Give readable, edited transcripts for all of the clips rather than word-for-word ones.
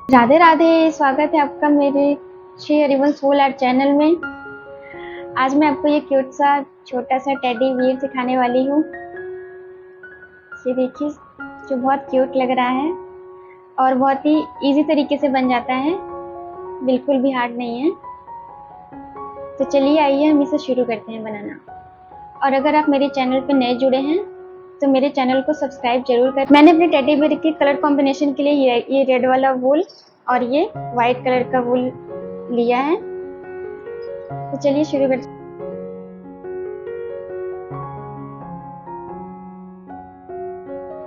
राधे राधे, स्वागत है आपका मेरे Shri Harivansh soul art channel में। आज मैं आपको ये क्यूट सा छोटा सा टेडी बियर सिखाने वाली हूँ। ये देखिए, जो बहुत क्यूट लग रहा है और बहुत ही इजी तरीके से बन जाता है, बिल्कुल भी हार्ड नहीं है। तो चलिए आइए हम इसे शुरू करते हैं बनाना। और अगर आप मेरे चैनल पर नए जुड़े हैं तो मेरे चैनल को सब्सक्राइब जरूर करें। मैंने अपने टेडी बियर के कलर कॉम्बिनेशन के लिए ये रेड वाला वूल और ये वाइट कलर का वूल लिया है। तो चलिए शुरू करते हैं।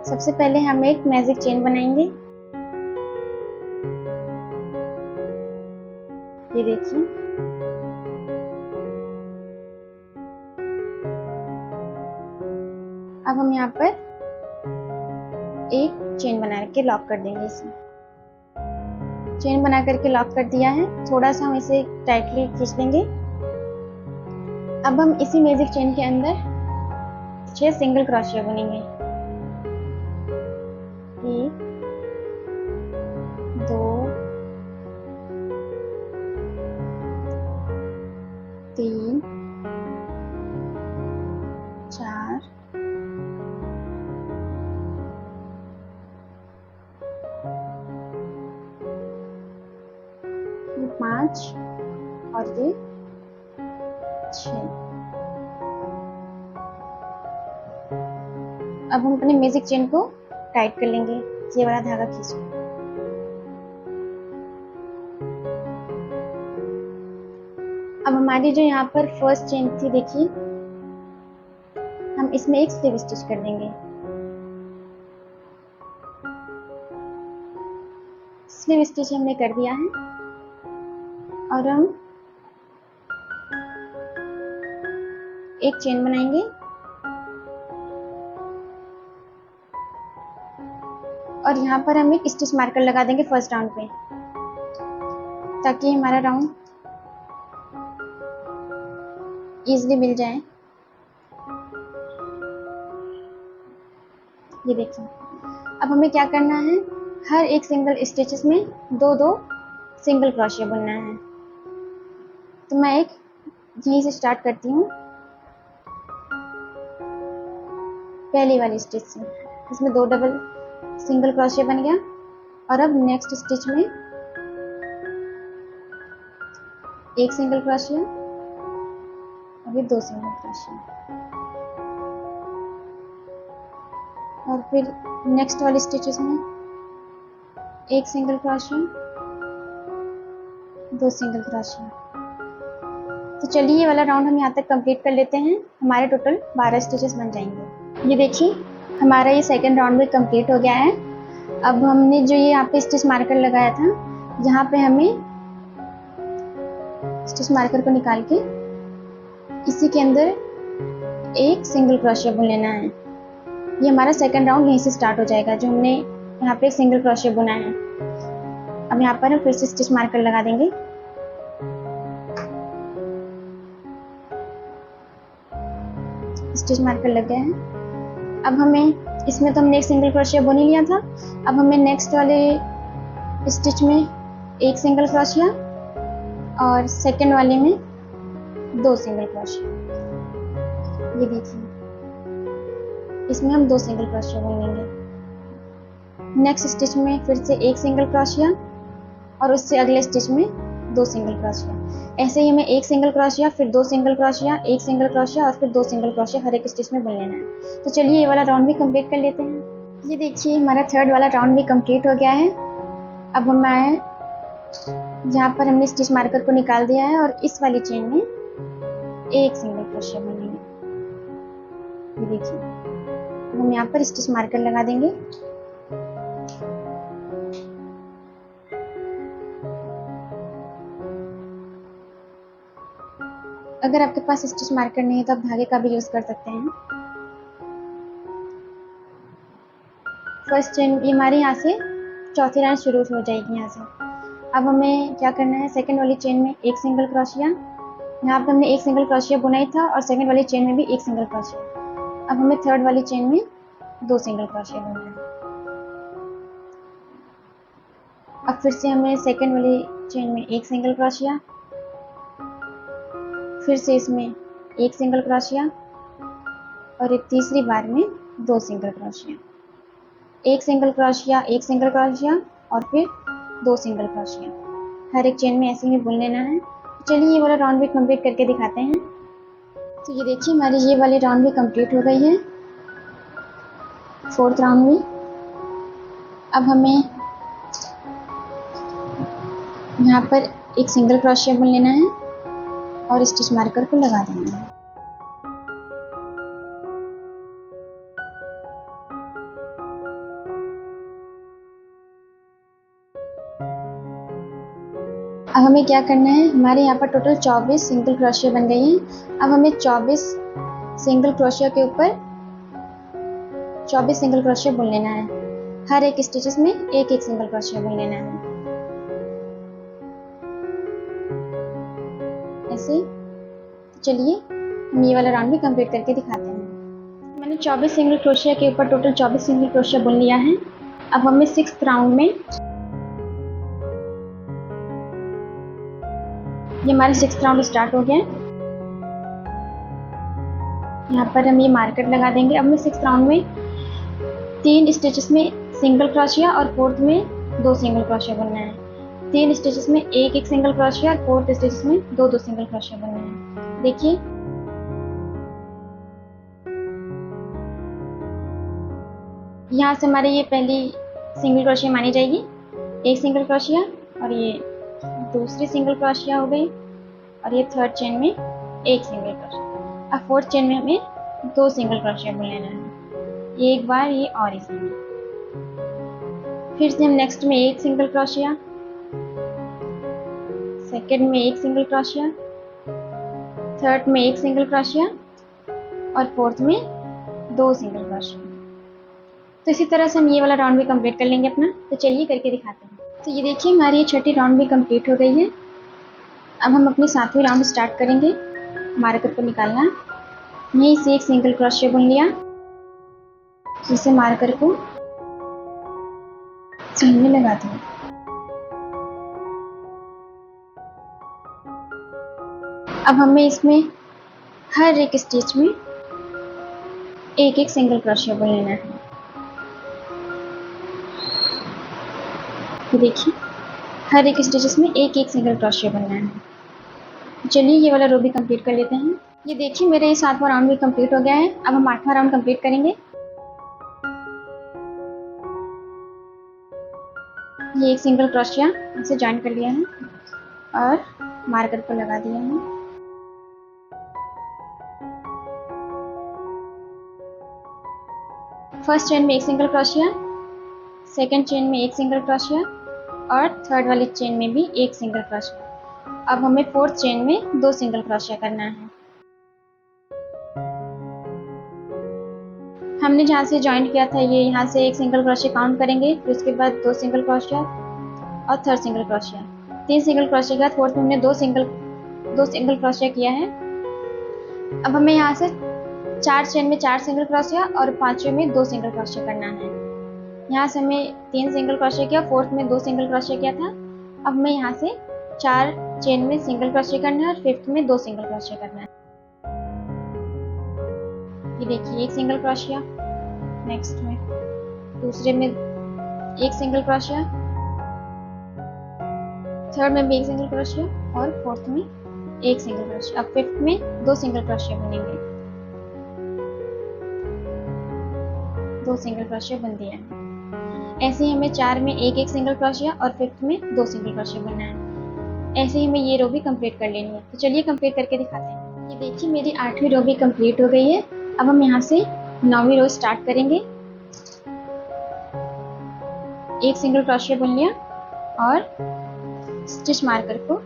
सबसे पहले हम एक मैजिक चेन बनाएंगे। ये देखिए, अब हम यहाँ पर एक चेन बना के लॉक कर देंगे। इसे चेन बना करके लॉक कर दिया है। थोड़ा सा हम इसे टाइटली खींच लेंगे। अब हम इसी मैजिक चेन के अंदर 6 सिंगल क्रोशिया बुनेंगे। 1 2 3 4 5 और ये 6। अब हम अपने मैजिक चेन को टाइट कर लेंगे। ये वाला धागा खींच लें। अब हमारी जो यहाँ पर फर्स्ट चेन थी, देखिए, हम इसमें एक स्लिप स्टिच कर देंगे। स्लिप स्टिच हमने कर दिया है और हम एक चेन बनाएंगे और यहाँ पर हम एक स्टिच मार्कर लगा देंगे फर्स्ट राउंड पे, ताकि हमारा राउंड इजीली मिल जाए। ये देखिए, अब हमें क्या करना है, हर एक सिंगल स्टिचेस में 2-2 सिंगल क्रोशिया बुनना है। तो मैं एक यहीं से स्टार्ट करती हूँ, पहली वाली स्टिच से। इसमें 2 डबल सिंगल क्रोशिया बन गया और अब नेक्स्ट स्टिच में एक सिंगल क्रोशिया और ये 2 सिंगल क्रोशिया, और फिर नेक्स्ट वाली स्टिचेस में एक सिंगल क्रोशिया, 2 सिंगल क्रोशिया। तो चलिए, ये वाला राउंड हम यहाँ तक कंप्लीट कर लेते हैं। हमारे टोटल 12 स्टिचेस बन जाएंगे। ये देखिए, हमारा ये सेकंड राउंड भी कंप्लीट हो गया है। अब हमने जो ये यहाँ पे स्टिच मार्कर लगाया था, यहाँ पे हमें स्टिच मार्कर को निकाल के इसी के अंदर एक सिंगल क्रोशिया बुन लेना है। ये हमारा सेकंड राउंड यहीं से स्टार्ट हो जाएगा, जो हमने यहाँ पे एक सिंगल क्रोशिया बुना है। अब यहाँ पर हम फिर से स्टिच मार्कर लगा देंगे। स्टिच मार्कर लग गया है। अब हमें इसमें तो हमने एक सिंगल क्रोशिया बुन ही लिया था। अब हमें नेक्स्ट वाले स्टिच में एक सिंगल क्रोशिया और सेकंड वाले में 2 सिंगल क्रोशिया। ये देखिए, इसमें हम 2 सिंगल क्रोशिया बुन लेंगे। नेक्स्ट स्टिच में फिर से एक सिंगल क्रोशिया और उससे अगले स्टिच में 2 सिंगल क्रोशिया। ऐसे ही हमें एक सिंगल क्रोशिया, फिर 2 सिंगल क्रोशिया, एक सिंगल क्रोशिया और फिर 2 सिंगल क्रोशिया हर एक स्टिच में बुन लेना है। तो चलिए, ये वाला राउंड भी कंप्लीट कर लेते हैं। ये देखिए, हमारा थर्ड वाला राउंड भी कंप्लीट हो गया है। अब हम आए जहाँ पर हमने स्टिच मार्कर को निकाल दिया है और इस वाली चेन में एक सिंगल क्रोशिया बुनेंगे। ये देखिए, हम यहाँ पर स्टिच मार्कर लगा देंगे। अगर आपके पास स्टिच मार्कर नहीं है तो आप धागे का भी यूज कर सकते हैं। फर्स्ट चेन ये हमारे यहाँ से चौथी लाइन शुरू हो जाएगी यहाँ से। अब हमें क्या करना है, सेकंड वाली चेन में एक सिंगल क्रोशिया, यहाँ पे हमने एक सिंगल क्रोशिया बुना ही था और सेकंड वाली चेन में भी एक सिंगल क्रोशिया। अब हमें थर्ड वाली चेन में 2 सिंगल क्रोशिया बुनना है। अब फिर से हमें सेकेंड वाली चेन में एक सिंगल क्रोशिया, फिर से इसमें एक सिंगल क्रोशिया और एक तीसरी बार में 2 सिंगल क्रोशिया, एक सिंगल क्रोशिया, एक सिंगल क्रोशिया और फिर 2 सिंगल क्रोशिया। हर एक चेन में ऐसे ही बुन लेना है। चलिए ये वाला राउंड भी कंप्लीट करके दिखाते हैं। तो ये देखिए हमारी ये वाली राउंड भी कंप्लीट हो गई है, 4th राउंड में। अब हमें यहाँ पर एक सिंगल क्रोशिया बुन लेना है और स्टिच मार्कर को लगा देना है। अब हमें क्या करना है, हमारे यहाँ पर टोटल 24 सिंगल क्रोशिया बन गई हैं। अब हमें 24 सिंगल क्रोशिया के ऊपर 24 सिंगल क्रोशिया बुन लेना है। हर एक स्टिचेस में एक एक सिंगल क्रोशिया बुन लेना है ऐसे। तो चलिए हम ये वाला राउंड भी कंप्लीट करके दिखाते हैं। मैंने 24 सिंगल क्रोशिया के ऊपर टोटल 24 सिंगल क्रोशिया बुन लिया है। अब हमें 6th राउंड में, ये हमारा 6th राउंड स्टार्ट हो गया। यहाँ पर हम ये मार्कर लगा देंगे। अब हमें 6th राउंड में 3 स्टिचेस में सिंगल क्रोशिया और 4th में 2 सिंगल क्रोशिया बनना है। 3 स्टिचेस में एक एक सिंगल क्रोशिया और 4th स्टिचेस में 2 सिंगल क्रोशिया बनना है। देखिए यहाँ से हमारी ये पहली सिंगल क्रोशिया मानी जाएगी, एक सिंगल क्रोशिया और ये दूसरी सिंगल क्रोशिया हो गई और ये 3rd चेन में एक सिंगल क्रोशिया। अब 4th चेन में हमें 2 सिंगल क्रोशिया बुन लेना है, एक बार ये और इसमें। फिर से हम नेक्स्ट में एक सिंगल क्रोशिया, सेकंड में एक सिंगल क्रोशिया, 3rd में एक सिंगल क्रोशिया और 4th में 2 सिंगल क्रोशिया। तो इसी तरह से हम ये वाला राउंड भी कंप्लीट कर लेंगे अपना। तो चलिए करके दिखाते हैं। तो ये देखिए हमारी ये छठी राउंड भी कंप्लीट हो गई है। अब हम अपनी 7वीं राउंड स्टार्ट करेंगे। मार्कर को निकालना, यहीं से एक सिंगल क्रोशिया बुन लिया, इसे मार्कर को चेन में लगा दिया। अब हमें इसमें हर एक स्टिच में एक एक सिंगल क्रोशिया बुन लेना है। तो देखिए हर एक स्टिचेस में एक एक सिंगल क्रोशिया बनना है। चलिए ये वाला रो भी कंप्लीट कर लेते हैं। ये देखिए मेरा ये 7वां राउंड भी कंप्लीट हो गया है। अब हम 8वां राउंड कंप्लीट करेंगे। ये एक सिंगल क्रोशिया इसे जॉइन कर लिया है और मार्कर को लगा दिया है। फर्स्ट चेन में एक सिंगल क्रोशिया, सेकंड चेन में एक सिंगल क्रोशिया और 3rd वाली चेन में भी एक सिंगल क्रोशिया। अब हमें 4th चेन में 2 सिंगल क्रोशिया करना है। हमने जहाँ से ज्वाइन किया था ये यहाँ से एक सिंगल क्रोशिया काउंट करेंगे, फिर उसके बाद 2 सिंगल क्रोशिया और 3rd single crochet. 3 single crochet के बाद 4th में हमने 2 सिंगल क्रोशिया किया है। अब हमें यहाँ से 4 चेन में 4 सिंगल क्रोशिया और 5वें में 2 सिंगल क्रोशिया करना है। यहाँ से हमें 3 सिंगल क्रोशिया किया, 4th में 2 सिंगल क्रोशिया किया था। अब हमें यहाँ से 4 चेन में सिंगल क्रोशिया करना है और 5th में 2 सिंगल क्रोशिया करना है। ये देखिए एक सिंगल क्रोशिया, नेक्स्ट में दूसरे में एक सिंगल क्रोशिया, 3rd में भी एक सिंगल क्रोशिया और 4th में एक सिंगल क्रोशिया। अब 5th में 2 सिंगल क्रोशिया बनेंगे, 2 सिंगल क्रोशिया बन दिया है। ऐसे ही हमें 4 में एक एक सिंगल क्रोशिया और 5th में 2 सिंगल क्रोशिया बनना है। ऐसे ही हमें ये रो भी कंप्लीट कर लेनी है। तो चलिए कंप्लीट करके दिखाते हैं। ये देखिए मेरी 8वीं रो भी कंप्लीट हो गई है। अब हम यहाँ से 9वीं रो स्टार्ट करेंगे। एक सिंगल क्रोशिया बुन लिया और स्टिच मार्कर को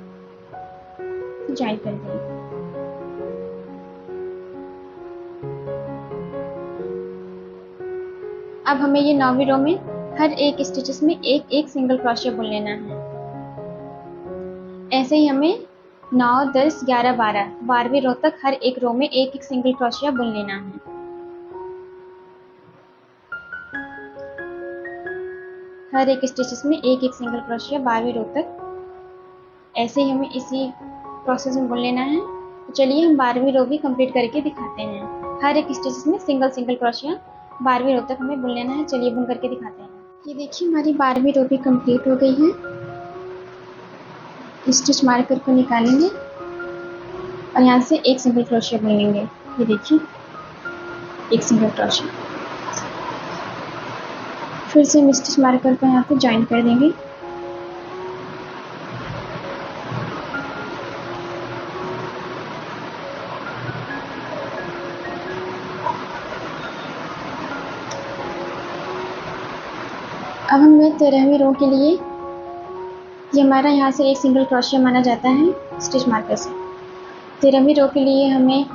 ज्वाइन कर दिया। अब हमें ये 9वीं रो में हर एक स्टिचेस में एक एक सिंगल क्रोशिया बुन लेना है। ऐसे ही हमें 9, 10, 11, 12वीं रो तक हर एक रो में एक एक सिंगल क्रोशिया बुन लेना है। हर एक स्टिचेस में एक एक सिंगल क्रोशिया 12वीं रो तक। ऐसे ही हमें इसी प्रोसेस में बुन लेना है। तो चलिए हम 12वीं रो भी कंप्लीट करके दिखाते हैं। हर एक स्टिचेस में सिंगल सिंगल क्रोशिया 12वीं रो तक हमें बुन लेना है। चलिए बुन करके दिखाते हैं। ये देखिए हमारी 12वीं रो भी कंप्लीट हो गई है। स्टिच मार्कर को निकालेंगे और यहाँ से एक सिंगल क्रोशिया बुन लेंगे। ये देखिए एक सिंगल क्रोशिया। फिर से हम स्टिच मार्कर को यहाँ पे ज्वाइन कर देंगे। अब हमें 13वीं रो के लिए, ये हमारा यहाँ से एक सिंगल क्रोशिया माना जाता है स्टिच मार्कर से। 13वीं रो के लिए हमें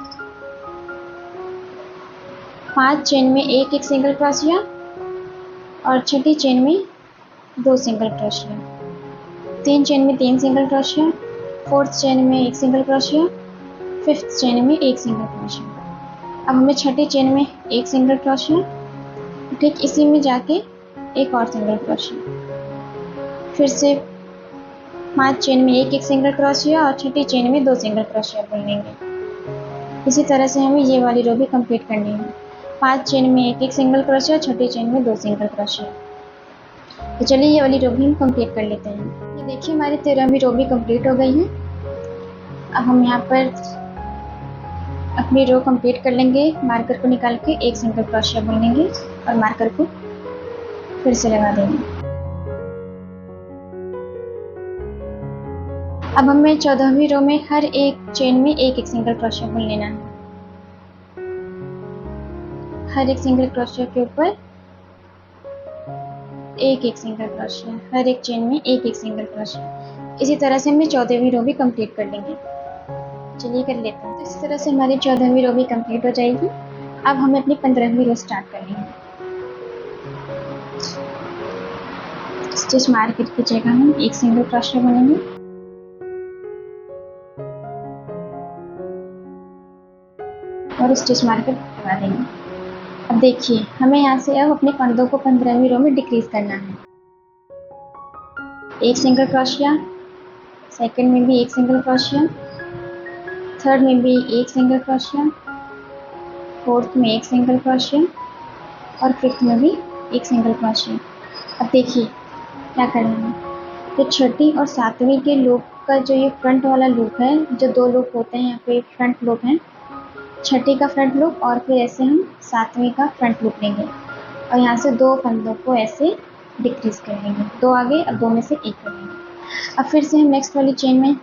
5 चेन में एक एक सिंगल क्रोशिया और छठी चेन में 2 सिंगल क्रोशिया, 3 चेन में 3 सिंगल क्रोशिया, 4th चेन में एक सिंगल क्रोशिया, 5th चेन में एक सिंगल क्रोशिया। अब हमें छठी चेन में एक सिंगल क्रोशिया, ठीक इसी में जाके एक और सिंगल क्रोशिया। फिर से 5 चेन में एक एक सिंगल क्रोशिया और छठी चेन में 2 सिंगल क्रोशिया बुन लेंगे। इसी तरह से हमें ये वाली रो भी कंप्लीट करनी है। 5 चेन में एक एक सिंगल क्रोशिया, छठी चेन में 2 सिंगल क्रोशिया। तो चलिए ये वाली रो भी हम कंप्लीट कर लेते हैं। ये देखिए हमारी 13वीं रो भी कंप्लीट हो गई है। अब हम यहाँ पर अपनी रो कंप्लीट कर लेंगे। मार्कर को निकाल के एक सिंगल क्रोशिया बुन लेंगे और मार्कर को फिर से लगा देंगे। अब हमें 14वीं रो में हर एक चेन में एक एक सिंगल क्रोशिया बुन लेना है। हर एक सिंगल क्रोशिया के ऊपर एक एक सिंगल क्रोशिया, हर एक चेन में एक एक सिंगल क्रोशिया। इसी तरह से हमें 14वीं रो भी कंप्लीट कर लेंगे। चलिए कर लेते हैं। तो इस तरह से हमारी 14वीं रो भी कंप्लीट हो जाएगी। अब हमें अपनी 15वीं रो स्टार्ट करनी है। स्टिच मार्कर की जगह हम एक सिंगल क्रोशिया बुनेंगे और स्टिच मार्कर लगा देंगे। अब देखिए हमें यहाँ से अब अपने फंदों को 15वीं रो में डिक्रीज करना है। एक सिंगल क्रोशिया, सेकंड में भी एक सिंगल क्रोशिया, थर्ड में भी एक सिंगल क्रोशिया, फोर्थ में एक सिंगल क्रोशिया और फिफ्थ में भी एक सिंगल क्रोशिया। अब देखिए क्या करना है। तो छठी और 7वीं के लूप का जो ये फ्रंट वाला लूप है, जो 2 लूप होते हैं यहाँ पे फ्रंट लूप हैं, छठी का फ्रंट लूप और फिर ऐसे हम 7वीं का फ्रंट लूप लेंगे और यहाँ से 2 फंदों को ऐसे डिक्रीज कर लेंगे, 2 आगे और 2 में से एक कर लेंगे। अब फिर से हम नेक्स्ट वाली चेन में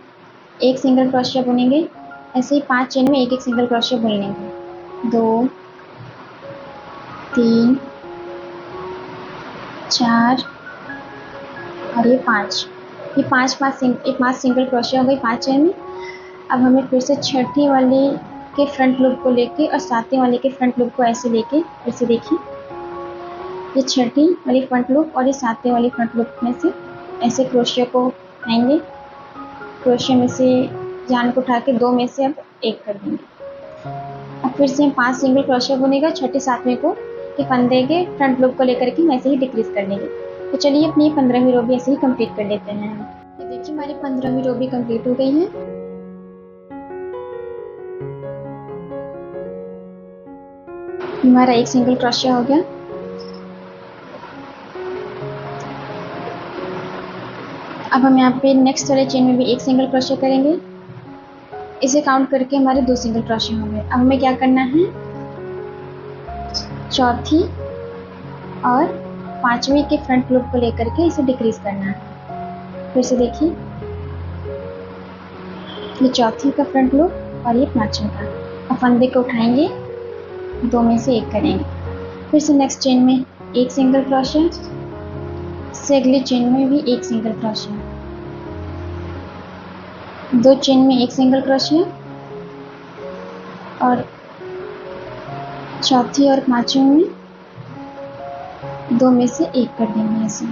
एक सिंगल क्रोशिया बुनेंगे। ऐसे ही 5 चेन में एक एक सिंगल क्रोशिया बुन लेंगे। 2 3 4 और ये 5, ये 5 सिंगल क्रोशिया हो गई 5 चेन में। अब हमें फिर से छठी वाली के फ्रंट लूप को लेके और 7वीं वाले के फ्रंट लूप को ऐसे लेके, फिर से देखिए ये छठी वाली फ्रंट लूप और ये 7वीं वाली फ्रंट लूप में से ऐसे क्रोशिया को उठाएंगे। क्रोशिया में से जान को उठा के 2 में से अब एक कर देंगे। अब फिर से हम 5 सिंगल क्रोशिया बुनेगा छठी 7वीं को के फंदे के फ्रंट लूप को लेकर के हम ऐसे ही डिक्रीज कर लेंगे। तो चलिए अपनी 15वीं रो भी ऐसे ही कंप्लीट कर लेते हैं। ये देखिए हमारी 15वीं रो भी कंप्लीट हो गई है। हमारा एक सिंगल क्रोशिया हो गया। अब हम यहाँ पे नेक्स्ट वाले चेन में भी एक सिंगल क्रोशिया करेंगे। इसे काउंट करके हमारे 2 सिंगल क्रोशिया हो गए। अब हमें क्या करना है, चौथी और 5वीं के फ्रंट लूप को लेकर के इसे डिक्रीज करना है। फिर से देखिए ये चौथी का फ्रंट लूप और ये 5वीं का। अब फंदे को उठाएंगे, 2 में से एक करेंगे। फिर से नेक्स्ट चेन में एक सिंगल क्रोशिया, इससे अगली चेन में भी एक सिंगल क्रोशिया, 2 चेन में एक सिंगल क्रोशिया और चौथी और 5वीं में 2 में से एक कर देंगे ऐसे।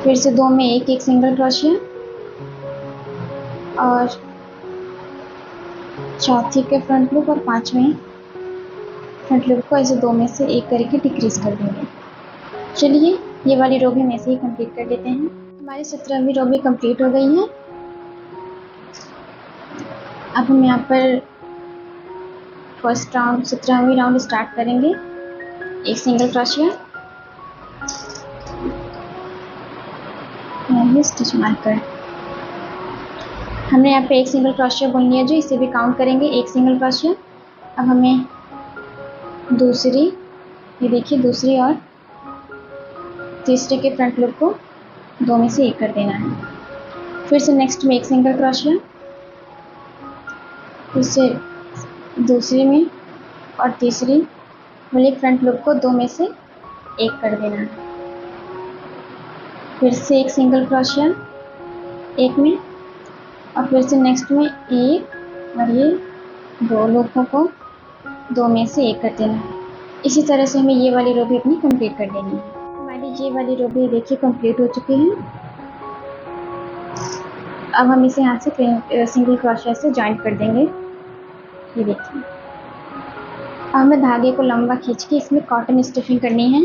फिर से 2 में एक एक सिंगल क्रोशिया और चौथी के फ्रंट लूप और 5वें फ्रंट लूप को ऐसे 2 में से एक करके डिक्रीज कर देंगे। चलिए ये वाली रो भी हम ऐसे ही कंप्लीट कर लेते हैं। हमारी 17वीं रो भी कंप्लीट हो गई है। अब हम यहाँ पर फर्स्ट राउंड 17वीं राउंड स्टार्ट करेंगे। एक सिंगल क्रोशिया, स्टिच मार्कर। हमने यहाँ पे एक सिंगल क्रोशिया बुन लिया, जो इसे भी काउंट करेंगे एक सिंगल क्रोशिया। अब हमें दूसरी, ये देखिए दूसरी और तीसरे के फ्रंट लूप को दो में से एक कर देना है। फिर से नेक्स्ट में एक सिंगल क्रोशिया, फिर से दूसरी में और तीसरी वाले फ्रंट लूप को दो में से एक कर देना है। फिर से एक सिंगल क्रोशिया एक में, और फिर से नेक्स्ट में एक, और ये दो लूपों को दो में से एक कर देना है। इसी तरह से हमें ये वाली रो भी अपनी कंप्लीट कर देनी है। हमारी ये वाली रो भी देखिए कंप्लीट हो चुकी है। अब हम इसे यहाँ से सिंगल क्रोशिया से जॉइंट कर देंगे। ये देखिए, अब हमें धागे को लंबा खींच के इसमें कॉटन स्टिफिंग करनी है।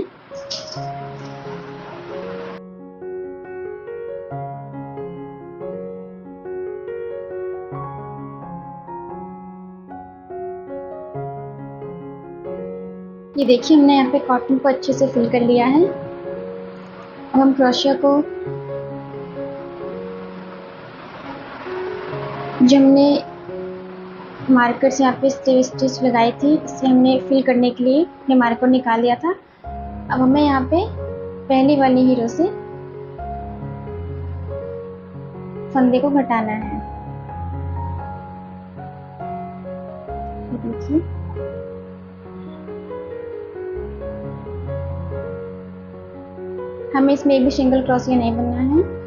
ये देखिए हमने यहाँ पे कॉटन को अच्छे से फिल कर लिया है। अब हम क्रोशिया को, जो हमने मार्कर से यहाँ पे स्टिच लगाई थी, इसे हमने फिल करने के लिए अपने मार्कर निकाल लिया था। अब हमें यहाँ पे पहली वाली ही रो से फंदे को घटाना है। देखिए हमें इसमें एक भी सिंगल क्रोशिया नहीं बनना है।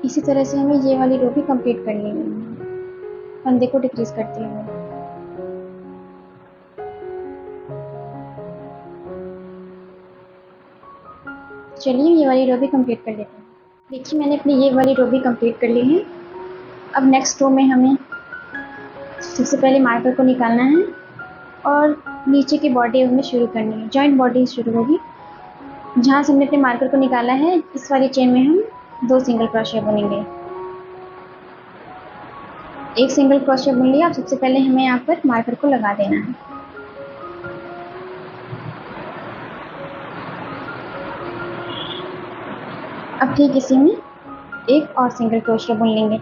इसी तरह से हमें ये वाली रो भी कंप्लीट कर लेनी है, फंदे को डिक्रीज करते हुए। चलिए ये वाली रो भी कंप्लीट कर लेते हैं। देखिए मैंने अपनी ये वाली रो भी कंप्लीट कर ली है। अब नेक्स्ट रो में हमें सबसे पहले मार्कर को निकालना है और नीचे की बॉडी हमें शुरू करनी है। जॉइंट बॉडी शुरू होगी। जहाँ से हमने अपने मार्कर को निकाला है, इस वाली चेन में हम दो सिंगल क्रोशिया बुनेंगे। एक सिंगल क्रोशिया बुन लिया। अब सबसे पहले हमें यहाँ पर मार्कर को लगा देना है। अब ठीक इसी में एक और सिंगल क्रोशिया बुन लेंगे।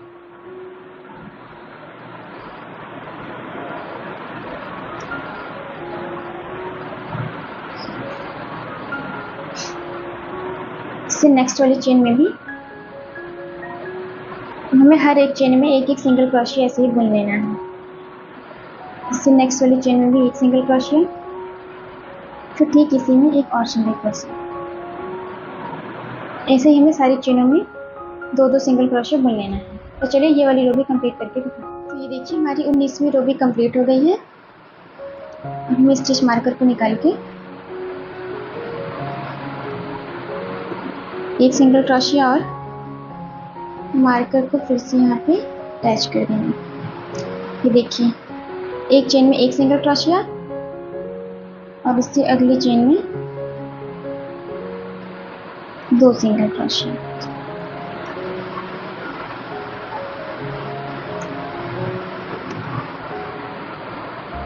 इससे नेक्स्ट वाली चेन में भी हमें हर एक चेन में एक एक सिंगल क्रोशिया ऐसे ही बुन लेना है। इससे नेक्स्ट वाली चेन में भी एक सिंगल क्रोशिया, फिर ठीक इसी में एक और सिंगल क्रोशिया। ऐसे ही हमें सारी चेनों में दो दो सिंगल क्रोशिया बुन लेना है। तो चलिए ये वाली रो भी कंप्लीट करके दिखाते हैं। तो ये देखिए हमारी 19वीं रो भी कंप्लीट हो गई है। हम स्टिच मार्कर को निकाल के एक सिंगल क्रोशिया और मार्कर को फिर से यहाँ पे अटैच कर देना। ये देखिए एक चेन में एक सिंगल क्रोशिया और इससे अगली चेन में दो सिंगल क्रोशिया।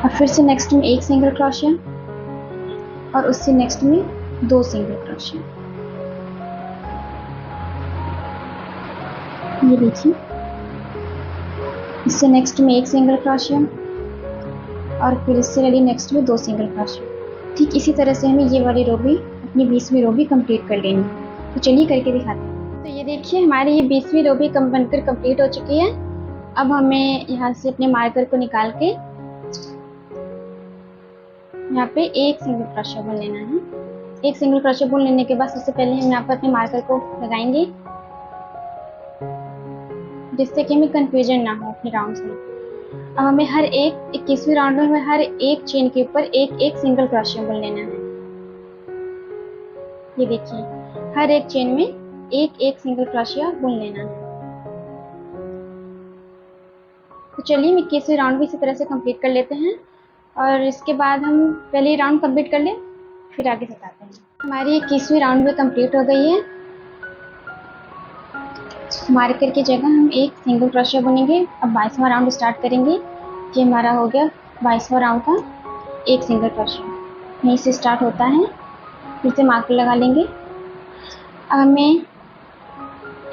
और फिर से नेक्स्ट में एक सिंगल क्रोशिया और उससे नेक्स्ट में दो सिंगल क्रोशिया। ये देखिए इससे नेक्स्ट में एक सिंगल क्रोशिया और फिर इससे वाली नेक्स्ट में दो सिंगल क्रोशिया। ठीक इसी तरह से हमें ये वाली रो भी, अपनी 20वीं रो भी कंप्लीट कर लेनी है। तो चलिए करके दिखाते हैं। तो ये देखिए हमारी ये 20वीं रो भी बनकर कंप्लीट हो चुकी है। अब हमें यहाँ से अपने मार्कर को निकाल के यहाँ पे एक सिंगल क्रोशिया बुन लेना है। एक सिंगल क्रोशिया बुन लेने के बाद सबसे पहले हम यहाँ पर अपने मार्कर को लगाएंगे जिससे कि हमें कंफ्यूजन ना हो अपने राउंड्स में। अब हमें हर एक 21वीं राउंड में हमें हर एक चेन के ऊपर एक एक सिंगल क्रोशिया बुन लेना है। ये देखिए, हर एक चेन में एक एक सिंगल क्रोशिया बुन लेना है। तो चलिए हम 21वीं राउंड भी इसी तरह से कंप्लीट कर लेते हैं, और इसके बाद हम पहले राउंड कंप्लीट कर लें, फिर आगे बताते हैं। हमारी 21वीं राउंड भी कंप्लीट हो गई है। मार्कर की जगह हम एक सिंगल क्रोशिया बुनेंगे। अब 22वां राउंड स्टार्ट करेंगे। ये हमारा हो गया 22वां राउंड का एक सिंगल क्रोशिया, यहीं से स्टार्ट होता है। फिर से मार्कर लगा लेंगे। अब हमें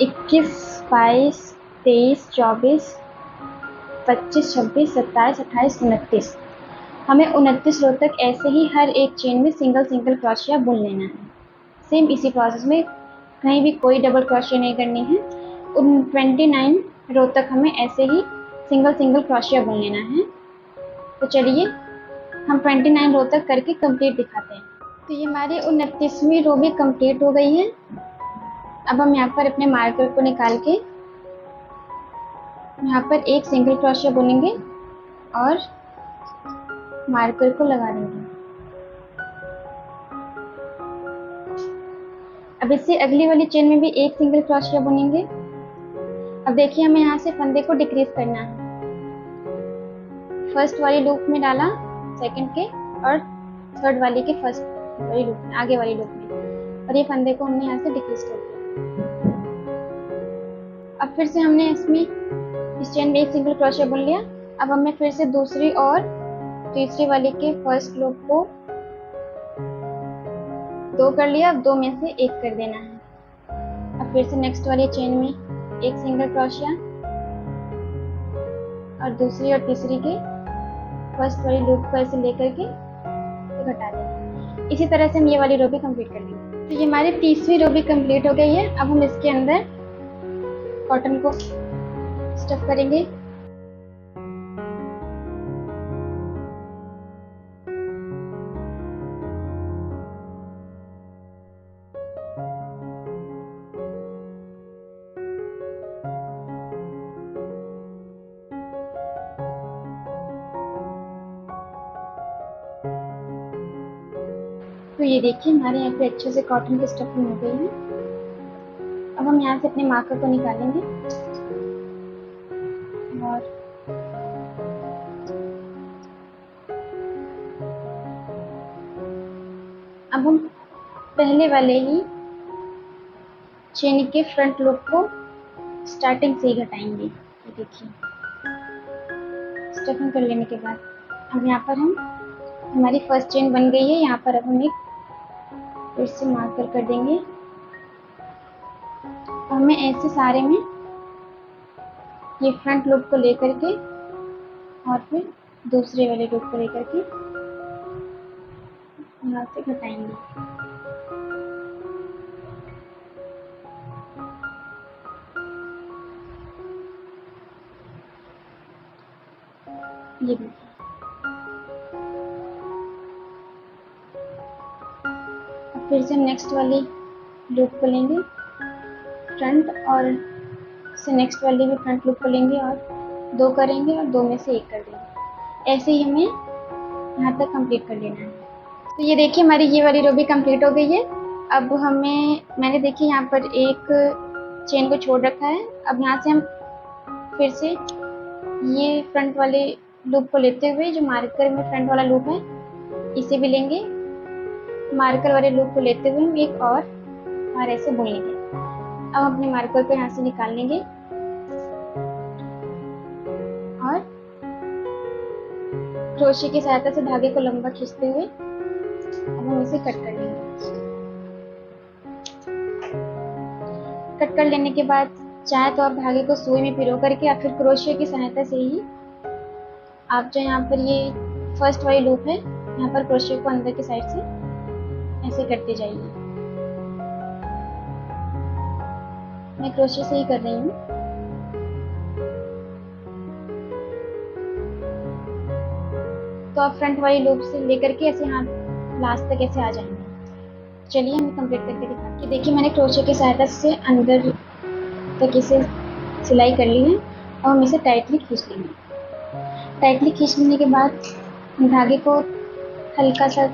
21, 22, 23, 24, 25, 26, 27, 28, 29, हमें 29 रो तक ऐसे ही हर एक चेन में सिंगल सिंगल क्रोशिया बुन लेना है। सेम इसी प्रोसेस में कहीं भी कोई डबल क्रोशिया नहीं करनी है। 29 रो तक हमें ऐसे ही सिंगल सिंगल क्रोशिया बुन लेना है। तो चलिए हम 29 रो तक करके कंप्लीट दिखाते हैं। तो ये हमारी 29वीं रो भी कंप्लीट हो गई है। अब हम यहाँ पर अपने मार्कर को निकाल के यहाँ पर एक सिंगल क्रोशिया बुनेंगे और मार्कर को लगा देंगे। अब इससे अगली वाली चेन में भी एक सिंगल क्रोशिया बुनेंगे। अब देखिए हमें यहाँ से फंदे को डिक्रीज करना है। फर्स्ट वाली लूप में डाला, सेकंड के, और थर्ड वाली के फर्स्ट वाली लूप में, आगे वाली लूप में, और ये फंदे को हमने यहाँ से डिक्रीज कर दिया। अब फिर से हमने इसमें इस चेन में एक सिंगल क्रोशिया बुन लिया। अब हमें फिर से दूसरी और तीसरी वाली के फर्स्ट लूप को 2 कर लिया। अब 2 में से 1 कर देना है। अब फिर से नेक्स्ट वाली चेन में एक सिंगल क्रोशिया और दूसरी और तीसरी के फर्स्ट वाली लूप को ऐसे लेकर के घटा देना। इसी तरह से हम ये वाली रो भी कंप्लीट कर लेंगे। तो ये हमारी 30वीं रो भी कंप्लीट हो गई है। अब हम इसके अंदर कॉटन को स्टफ करेंगे। तो ये देखिए हमारे यहाँ पे अच्छे से कॉटन की स्टफिंग हो गई है। अब हम यहाँ से अपने मार्कर को निकालेंगे और अब हम पहले वाले ही चेन के फ्रंट लूप को स्टार्टिंग से ही घटाएंगे। ये देखिए स्टफिंग कर लेने के बाद अब यहाँ पर हमारी फर्स्ट चेन बन गई है। यहाँ पर अब हम एक फिर से मार्कर कर देंगे और हमें ऐसे सारे में ये फ्रंट लूप को लेकर के और फिर दूसरे वाले लूप को लेकर के यहाँ से घटाएंगे। ये देखिए फिर से नेक्स्ट वाली लूप को लेंगे फ्रंट, और से नेक्स्ट वाली भी फ्रंट लूप को लेंगे और 2 करेंगे और 2 में से 1 कर देंगे। ऐसे ही हमें यहाँ तक कंप्लीट कर लेना है। तो ये देखिए हमारी ये वाली रो भी कंप्लीट हो गई है। अब मैंने देखिए यहाँ पर एक चेन को छोड़ रखा है। अब यहाँ से हम फिर से ये फ्रंट वाले लूप को लेते हुए जो मार्कर में फ्रंट वाला लूप है इसे भी लेंगे। मार्कर वाले लूप को लेते हुए हम एक और ऐसे बुन लेंगे। अब अपने मार्कर को यहाँ से निकाल लेंगे और क्रोशे की सहायता से धागे को लंबा खींचते हुए अब हम इसे कट कर लेंगे। कट कर लेने के बाद चाहे तो आप धागे को सुई में पिरो करके या फिर क्रोशे की सहायता से ही आप जो यहाँ पर ये फर्स्ट वाली लूप है यहाँ पर क्रोशे को अंदर की साइड से ऐसे करते जाइए। मैं क्रोशे से ही कर रही हूँ। तो आप फ्रंट वाली लूप से लेकर के ऐसे हाथ लास्ट तक ऐसे आ जाएंगे। चलिए हम कंप्लीट करके दिखाते हैं। देखिए मैंने क्रोशे की सहायता से अंदर तक इसे सिलाई कर ली है और हम इसे टाइटली खींच लेंगे। टाइटली खींच लेने के बाद धागे को हल्का सा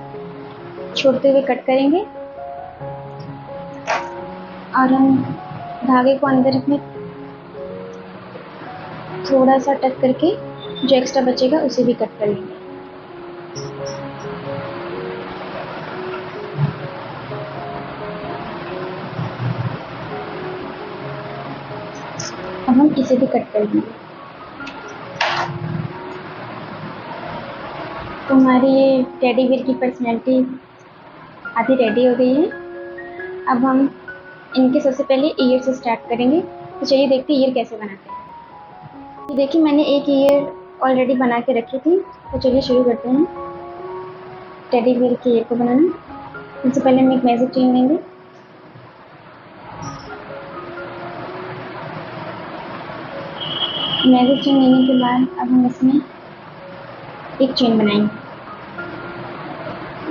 छोड़ते हुए कट करेंगे और हम धागे को अंदर में थोड़ा सा टक करके जो एक्स्ट्रा बचेगा उसे भी कट कर लेंगे। अब हम इसे भी कट कर लेंगे। तो हमारी ये टेडी बियर की पर्सनैलिटी आधी रेडी हो गई है। अब हम इनके सबसे पहले ईयर से स्टार्ट करेंगे। तो चलिए देखते हैं ईयर कैसे बनाते हैं। ये देखिए मैंने एक ईयर ऑलरेडी बना के रखी थी। तो चलिए शुरू करते हैं टेडी बियर की ईयर को बनाना। सबसे पहले हम एक मैजिक चेन लेंगे। मैजिक चेन लेने के बाद अब हम इसमें एक चेन बनाएंगे।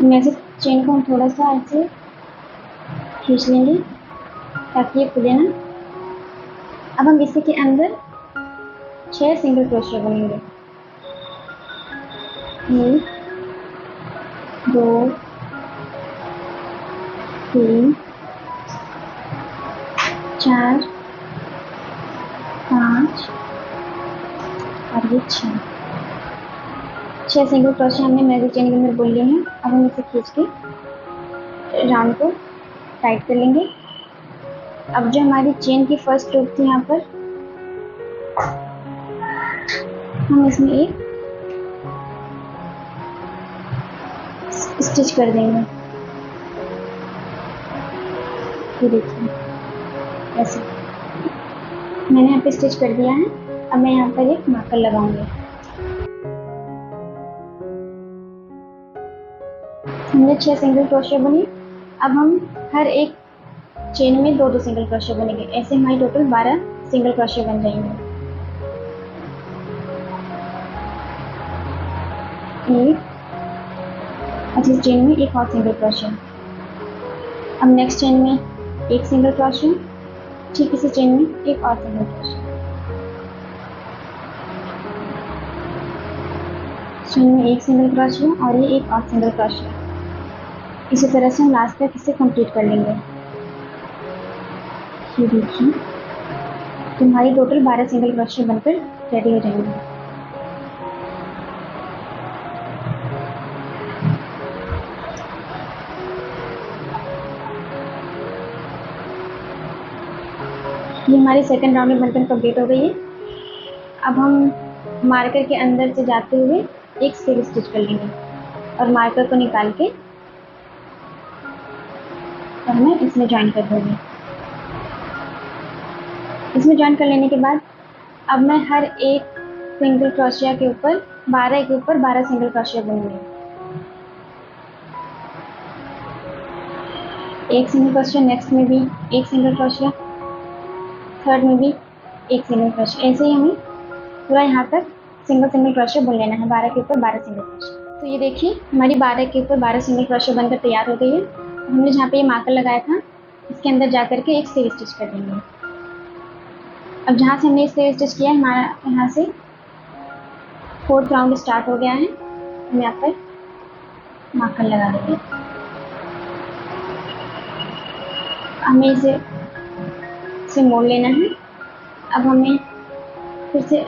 मैजिक चेन को हम थोड़ा सा ऐसे खींच लेंगे ताकि ये खुले ना। अब हम इसी के अंदर 6 सिंगल क्रोशिया बनेंगे। 1 2 3 4 5 और ये 6 सिंगल क्रोशिया हमने मैजिक चेन के अंदर बुन लिए हैं। अब हम इसे खींच के राउंड को टाइट कर लेंगे। अब जो हमारी चेन की फर्स्ट लूप थी यहाँ पर हम इसमें एक स्टिच कर देंगे। ये देखिए ऐसे मैंने यहाँ पे स्टिच कर दिया है। अब मैं यहाँ पर एक मार्कर लगाऊंगी। हमने 6 सिंगल क्रोशिया बुनी। अब हम हर एक चेन में 2-2 सिंगल क्रोशिया बनेंगे। ऐसे हमारी टोटल 12 सिंगल क्रोशिया बन जाएंगे। एक इस चेन में एक और सिंगल क्रोशिया। अब नेक्स्ट चेन में एक सिंगल क्रोशिया, ठीक इसी चेन में एक और सिंगल क्रोशिया। चेन में एक सिंगल क्रोशिया और ये एक और सिंगल क्रोशिया। इसी तरह से हम लास्ट तक इसे कंप्लीट कर लेंगे। ये देखिए तुम्हारी टोटल 12 सिंगल क्रोशिया बनकर रेडी हो जाएंगे। ये हमारी सेकंड राउंड में बनकर कंप्लीट हो गई है। अब हम मार्कर के अंदर से जाते हुए एक स्लिप स्टिच कर लेंगे और मार्कर को निकाल के और मैं इसमें ज्वाइन कर दूँगी। इसमें ज्वाइन कर लेने के बाद अब मैं हर एक सिंगल क्रोशिया के ऊपर 12 के ऊपर 12 सिंगल क्रोशिया बुनूंगी। एक सिंगल क्रोशिया, नेक्स्ट में भी एक सिंगल क्रोशिया, थर्ड में भी एक सिंगल क्रोशिया। ऐसे ही हमें पूरा यहाँ तक सिंगल क्रोशिया बुन लेना है। 12 के ऊपर 12 सिंगल क्रोशिया। तो ये देखिए हमारी 12 के ऊपर 12 सिंगल क्रोशिया बनकर तैयार हो गई है। हमने जहाँ पे ये मार्कर लगाया था इसके अंदर जा करके एक स्लिप स्टिच कर देंगे। अब जहाँ से हमने स्लिप स्टिच किया है हमारा यहाँ से 4th राउंड स्टार्ट हो गया है। हम यहाँ पर मार्कर लगा देंगे। हमें इसे मोड़ लेना है। अब हमें फिर से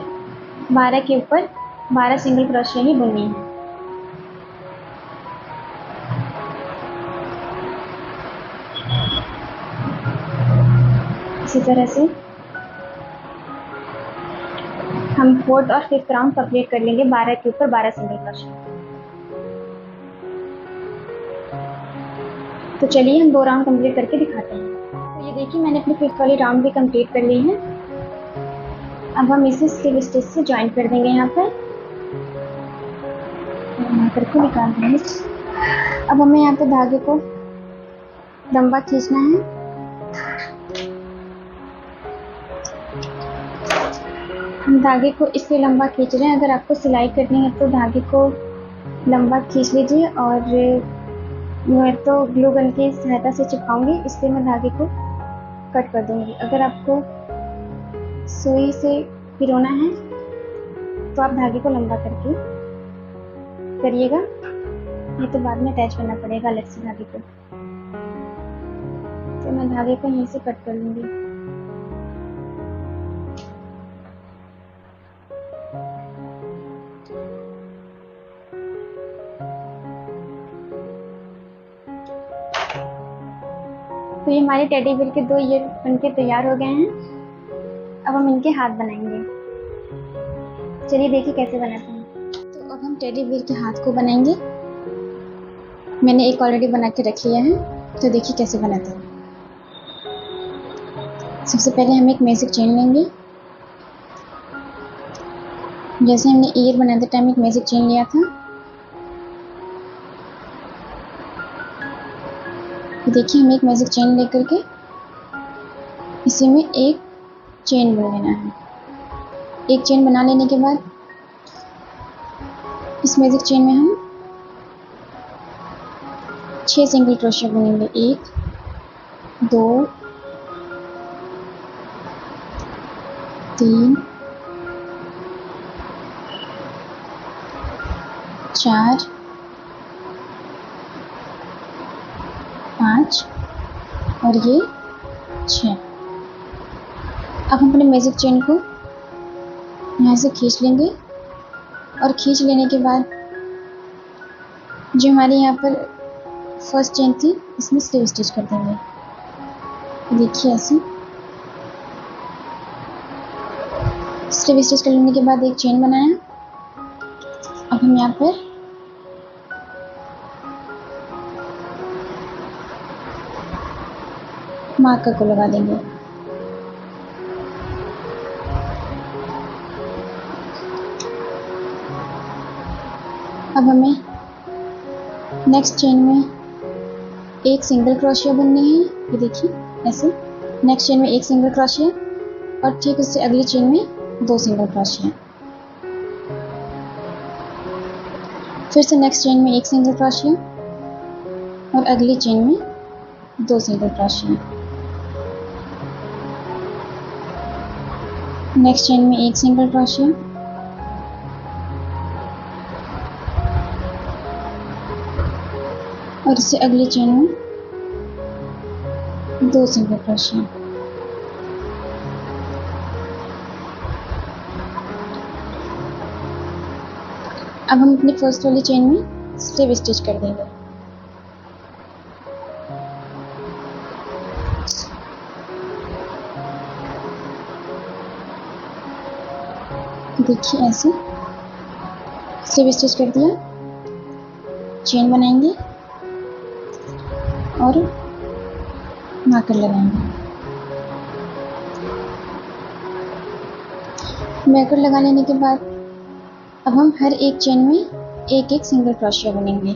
12 के ऊपर 12 सिंगल क्रोशिया ही बुननी है। इसी तरह से हम 4th और 5th राउंड कंप्लीट कर लेंगे 12 के ऊपर 12 सिंगल क्रोशिया। तो चलिए हम 2 राउंड कंप्लीट करके दिखाते हैं। तो ये देखिए मैंने अपनी 5th वाली राउंड भी कंप्लीट कर ली है। अब हम इसे स्लिप स्टिच से ज्वाइन कर देंगे। यहाँ पर मार्कर को निकाल देंगे। अब हमें यहाँ पे धागे को लंबा खींचना है। हम धागे को इसलिए लंबा खींच रहे हैं, अगर आपको सिलाई करनी है तो धागे को लंबा खींच लीजिए। और मैं तो ग्लू गन की सहायता से चिपकाऊंगी, इसलिए मैं धागे को कट कर दूंगी। अगर आपको सुई से पिरोना है, तो आप धागे को लंबा करके करिएगा, नहीं तो बाद में अटैच करना पड़ेगा अलग से धागे को। तो मैं धागे को यहीं से कट कर लूँगी। तो ये हमारे टेडी बियर के 2 ईयर बनके तैयार हो गए हैं। अब हम इनके हाथ बनाएंगे। चलिए देखिए कैसे बनाते हैं। तो अब हम टेडी बियर के हाथ को बनाएंगे। मैंने एक ऑलरेडी बना के रख लिया है, तो देखिए कैसे बनाते हैं। सबसे पहले हम एक मैजिक चेन लेंगे। जैसे हमने ईयर बनाते टाइम एक मैजिक चेन लिया था, देखिए हमें एक मैजिक चेन लेकर के इसी में एक चेन बुन लेना है। एक चेन बना लेने के बाद इस मैजिक चेन में हम 6 सिंगल क्रोशिया बुनेंगे। 1 2 3 4 5 और ये 6। अब हम अपने मैजिक चेन को यहाँ से खींच लेंगे और खींच लेने के बाद जो हमारे यहाँ पर फर्स्ट चेन थी इसमें स्लीव स्टिच कर देंगे। देखिए ऐसे स्लीव स्टिच कर लेने के बाद एक चेन बनाया। अब हम यहाँ पर मार्कर को लगा देंगे। अब हमें नेक्स्ट चेन में एक सिंगल क्रोशिया बुननी है। ये देखिए ऐसे नेक्स्ट चेन में एक सिंगल क्रोशिया और ठीक उससे अगली चेन में 2 सिंगल क्रोशिया। फिर से नेक्स्ट चेन में एक सिंगल क्रोशिया और अगली चेन में 2 सिंगल क्रोशिया। नेक्स्ट चेन में एक सिंगल क्रोशिया और इससे अगली चेन में 2 सिंगल क्रोशिया। अब हम अपनी फर्स्ट वाली चेन में स्लीव स्टिच कर देंगे। देखिए ऐसे स्लीव स्टिच कर दिया, चेन बनाएंगे और मार्कर लगाएंगे। मार्कर लगा लेने के बाद अब हम हर एक चेन में एक एक सिंगल क्रोशिया बुनेंगे।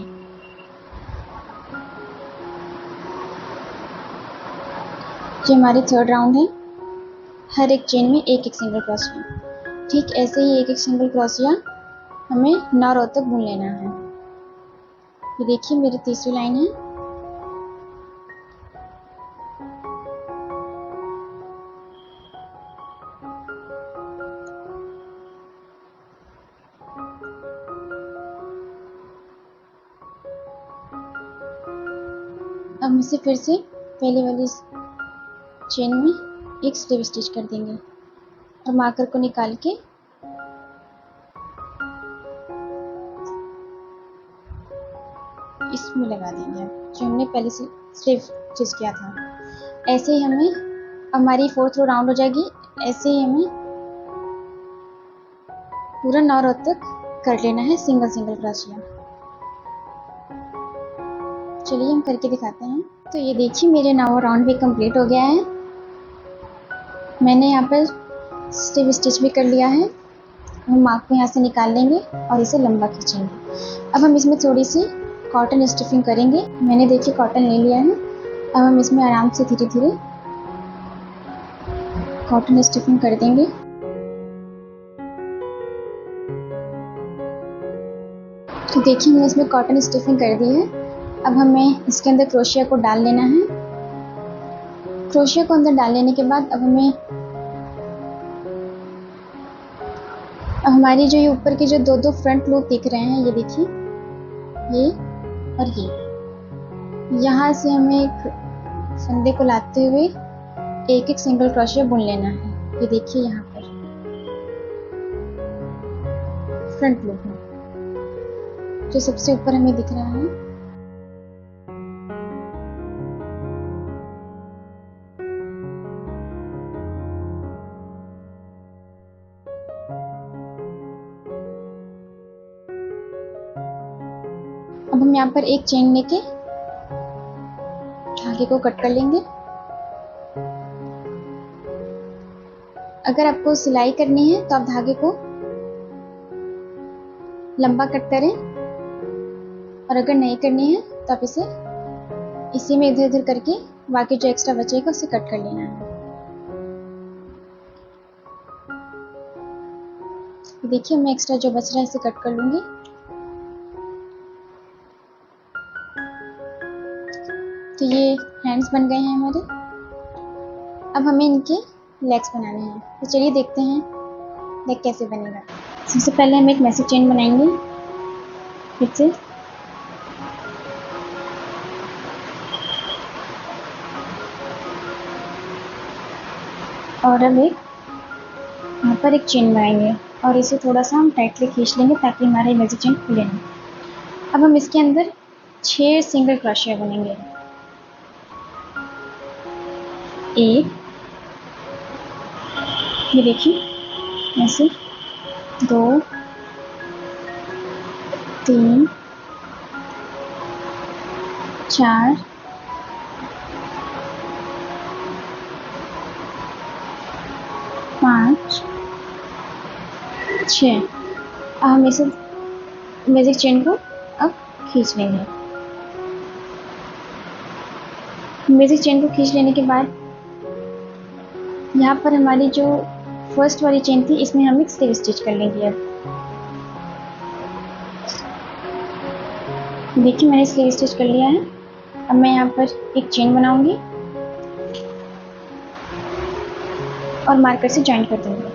जो हमारी थर्ड राउंड है, हर एक चेन में एक एक सिंगल क्रोशिया। ठीक ऐसे ही एक एक सिंगल क्रोशिया हमें 9 रो तक बुन लेना है। ये देखिए मेरी तीसरी लाइन है। अब इसे फिर से पहले वाली चेन में एक स्लीव स्टिच कर देंगे और मार्कर को निकाल के इसमें लगा देंगे जो हमने पहले से स्लीव स्टिच किया था। ऐसे ही हमें हमारी 4th रो राउंड हो जाएगी। ऐसे ही हमें पूरा 9 रो तक कर लेना है सिंगल सिंगल क्रोशिया। चलिए हम करके दिखाते हैं। तो ये देखिए मेरे 9 राउंड भी कंप्लीट हो गया है। मैंने यहाँ पर स्लीव स्टिच भी कर लिया है। हम मार्क को यहाँ से निकाल लेंगे और इसे लंबा खींचेंगे। अब हम इसमें थोड़ी सी कॉटन स्टिफिंग करेंगे। मैंने देखिए कॉटन ले लिया है। अब हम इसमें आराम से धीरे धीरे कॉटन स्टिफिंग कर देंगे। तो देखिए मैंने इसमें कॉटन स्टिफिंग कर दी है। अब हमें इसके अंदर क्रोशिया को डाल लेना है। क्रोशिया को अंदर डाल लेने के बाद अब हमें हमारी जो ये ऊपर के जो दो दो फ्रंट लूप दिख रहे हैं, ये देखिए, ये और ये, यहाँ से हमें एक फंदे को लाते हुए एक एक सिंगल क्रोशिया बुन लेना है। ये देखिए यहाँ पर फ्रंट लूप में जो सबसे ऊपर हमें दिख रहा है। अब हम यहाँ पर एक चेन लेके धागे को कट कर लेंगे। अगर आपको सिलाई करनी है तो आप धागे को लंबा कट करें, और अगर नहीं करनी है तो आप इसी में इधर उधर करके बाकी जो एक्स्ट्रा बचेगा उसे कट कर लेना है। देखिए मैं एक्स्ट्रा जो बच रहा है इसे कट कर लूंगी। तो ये हैंड्स बन गए हैं हमारे। अब हमें इनके लेग्स बनाने हैं, तो चलिए देखते हैं लेग कैसे बनेगा। सबसे पहले हम एक मैसेज चेन बनाएंगे फिर से, और अब एक यहाँ पर एक चेन बनाएंगे और इसे थोड़ा सा हम टाइटली खींच लेंगे ताकि हमारा मैसेज चेन खुले नहीं। अब हम इसके अंदर 6 सिंगल क्रोशिया बनेंगे। 1, ये देखिए ऐसे, 2, 3, 4, 5, 6। अब हम इसे मैजिक चेन को अब खींच लेंगे। मैजिक चेन को खींच लेने के बाद यहाँ पर हमारी जो फर्स्ट वाली चेन थी इसमें हम एक स्लीव स्टिच कर लेंगे। अब देखिए मैंने स्लीव स्टिच कर लिया है। अब मैं यहाँ पर एक चेन बनाऊंगी और मार्कर से जॉइन कर दूंगी।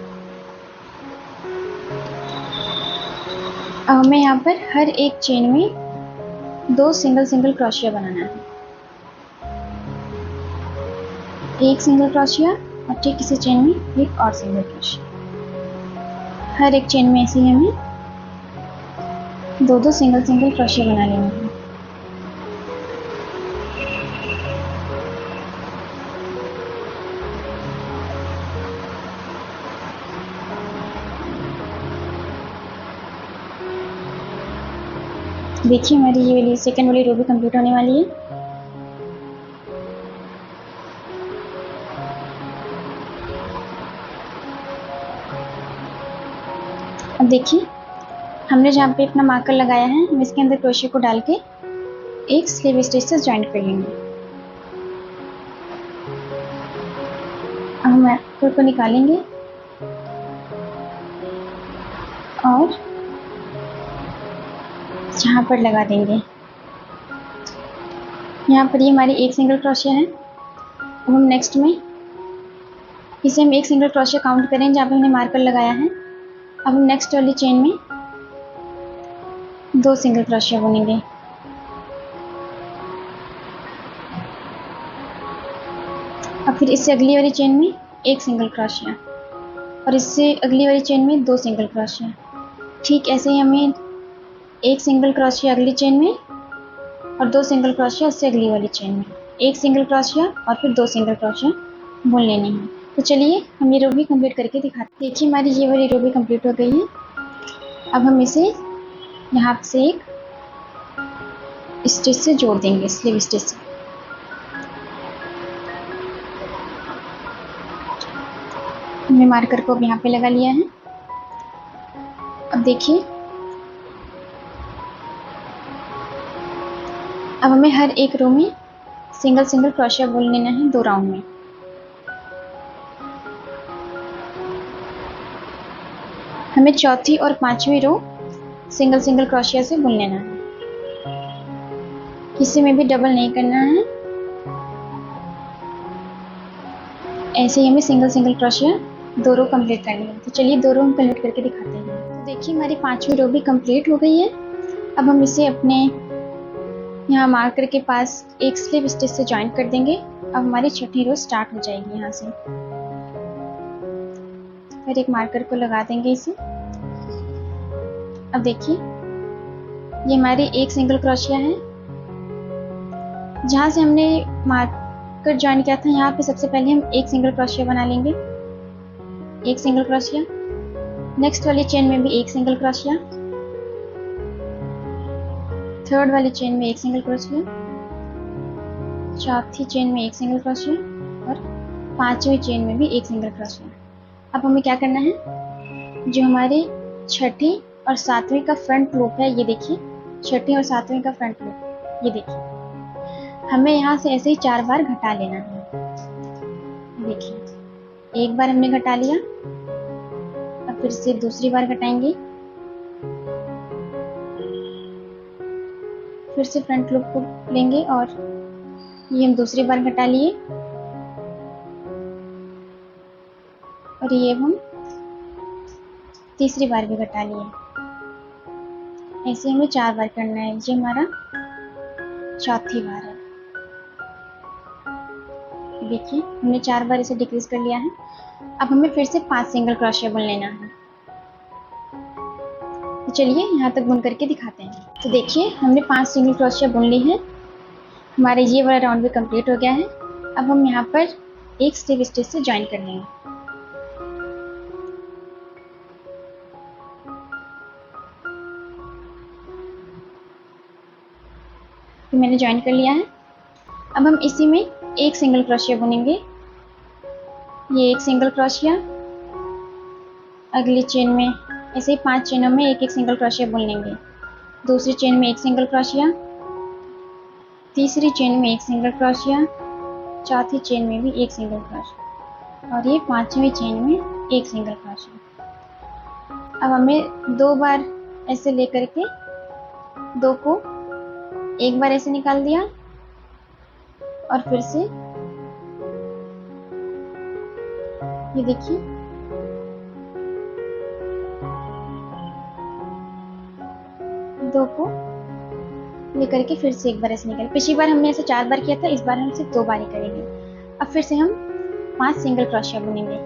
अब हमें यहाँ पर हर एक चेन में 2 सिंगल क्रोशिया बनाना है। एक सिंगल क्रोशिया और ठीक इसी चेन में एक और सिंगल क्रोशिया। हर एक चेन में ऐसे ही हमें 2 सिंगल क्रोशिया बना लेना है। देखिए हमारी ये वाली सेकेंड वाली रो भी कंप्लीट होने वाली है। अब देखिए हमने जहाँ पे अपना मार्कर लगाया है हम इसके अंदर क्रोशिया को डाल के एक स्लीव स्टिच से जॉइंट कर लेंगे। अब हम मार्कर को निकालेंगे और यहाँ पर लगा देंगे। यहाँ पर ये हमारी एक सिंगल क्रोशिया है। अब हम नेक्स्ट में इसे हम एक सिंगल क्रोशिया काउंट करें जहाँ पे हमने मार्कर लगाया है। अब हम नेक्स्ट वाली चेन में 2 सिंगल क्रोशिया बुनेंगे। अब फिर इससे अगली वाली चेन में 1 सिंगल क्रोशिया और इससे अगली वाली चेन में 2 सिंगल क्रोशिया। ठीक ऐसे ही हमें 1 सिंगल क्रोशिया अगली चेन में और 2 सिंगल क्रोशिया उससे अगली वाली चेन में, 1 सिंगल क्रोशिया और फिर 2 सिंगल क्रोशिया बुन लेनी है। तो चलिए हम ये रो भी कंप्लीट करके दिखाते हैं। देखिए हमारी ये वाली रो भी कंप्लीट हो गई है। अब हम इसे यहाँ से एक स्टिच से जोड़ देंगे, स्लीव स्टिच से। हमने मार्कर को अब यहाँ पे लगा लिया है। अब देखिए अब हमें हर एक रो में सिंगल क्रोशिया बुन लेना है 2 राउंड में। हमें चौथी और 5वीं रो सिंगल क्रोशिया से बुन लेना है। किसी में भी डबल नहीं करना है। ऐसे ही हमें सिंगल क्रोशिया 2 रो कंप्लीट करनी है। तो चलिए 2 रो हम कंप्लीट करके दिखाते हैं। देखिए हमारी 5वीं रो भी कंप्लीट हो गई है। अब हम इसे अपने यहाँ मार्कर के पास एक स्लिप स्टिच से ज्वाइन कर देंगे। अब हमारी 6ठी रो स्टार्ट हो जाएगी यहाँ से। फिर एक मार्कर को लगा देंगे इसे। अब देखिए ये हमारे एक सिंगल क्रोशिया है। जहाँ से हमने मार्कर ज्वाइन किया था यहाँ पे सबसे पहले हम एक सिंगल क्रोशिया बना लेंगे, एक सिंगल क्रोशिया। नेक्स्ट वाली चेन में भी एक सिंगल क्रोशिया, थर्ड वाली चेन में एक सिंगल क्रोशिया, चौथी चेन में एक सिंगल क्रोशिया और 5वीं चेन में भी एक सिंगल क्रोशिया। अब हमें क्या करना है, जो हमारी 6ठी और 7वीं का फ्रंट लूप है, ये देखिए 6ठी और 7वीं का फ्रंट लूप, ये देखिए हमें यहाँ से ऐसे ही 4 बार घटा लेना है। देखिए एक बार हमने घटा लिया, अब फिर से दूसरी बार घटाएंगे, फिर से फ्रंट लूप को लेंगे और ये हम दूसरी बार घटा लिए और ये हम तीसरी बार भी घटा लिए। ऐसे हमें 4 बार करना है। ये हमारा चौथी बार है। देखिए हमने 4 बार इसे डिक्रीज कर लिया है। अब हमें फिर से 5 सिंगल क्रोशिया बुन लेना है। तो चलिए यहाँ तक बुन करके दिखाते हैं। तो देखिए हमने 5 सिंगल क्रोशिया बुन ली है। हमारा ये वाला राउंड भी कंप्लीट हो गया है। अब हम यहाँ पर एक स्लिप स्टिच से ज्वाइन कर लेंगे। तो मैंने ज्वाइन कर लिया है। अब हम इसी में एक सिंगल क्रोशिया बुनेंगे। ये एक सिंगल क्रोशिया, अगली चेन में ऐसे ही 5 चेनों में एक एक सिंगल क्रोशिया बुन लेंगे। दूसरी चेन में एक सिंगल क्रोशिया, तीसरी चेन में एक सिंगल क्रोशिया, चौथी चेन में भी एक सिंगल क्रोशिया और ये 5वीं चेन में एक सिंगल क्रोशिया। अब हमें 2 बार ऐसे लेकर के 2 को एक बार ऐसे निकाल दिया और फिर से ये देखिए दो को लेकर के फिर से एक बार ऐसे निकाल। पिछली बार हमने ऐसे 4 बार किया था, इस बार हम सिर्फ 2 बार ही करेंगे। अब फिर से हम 5 सिंगल क्रोशिया बुनेंगे।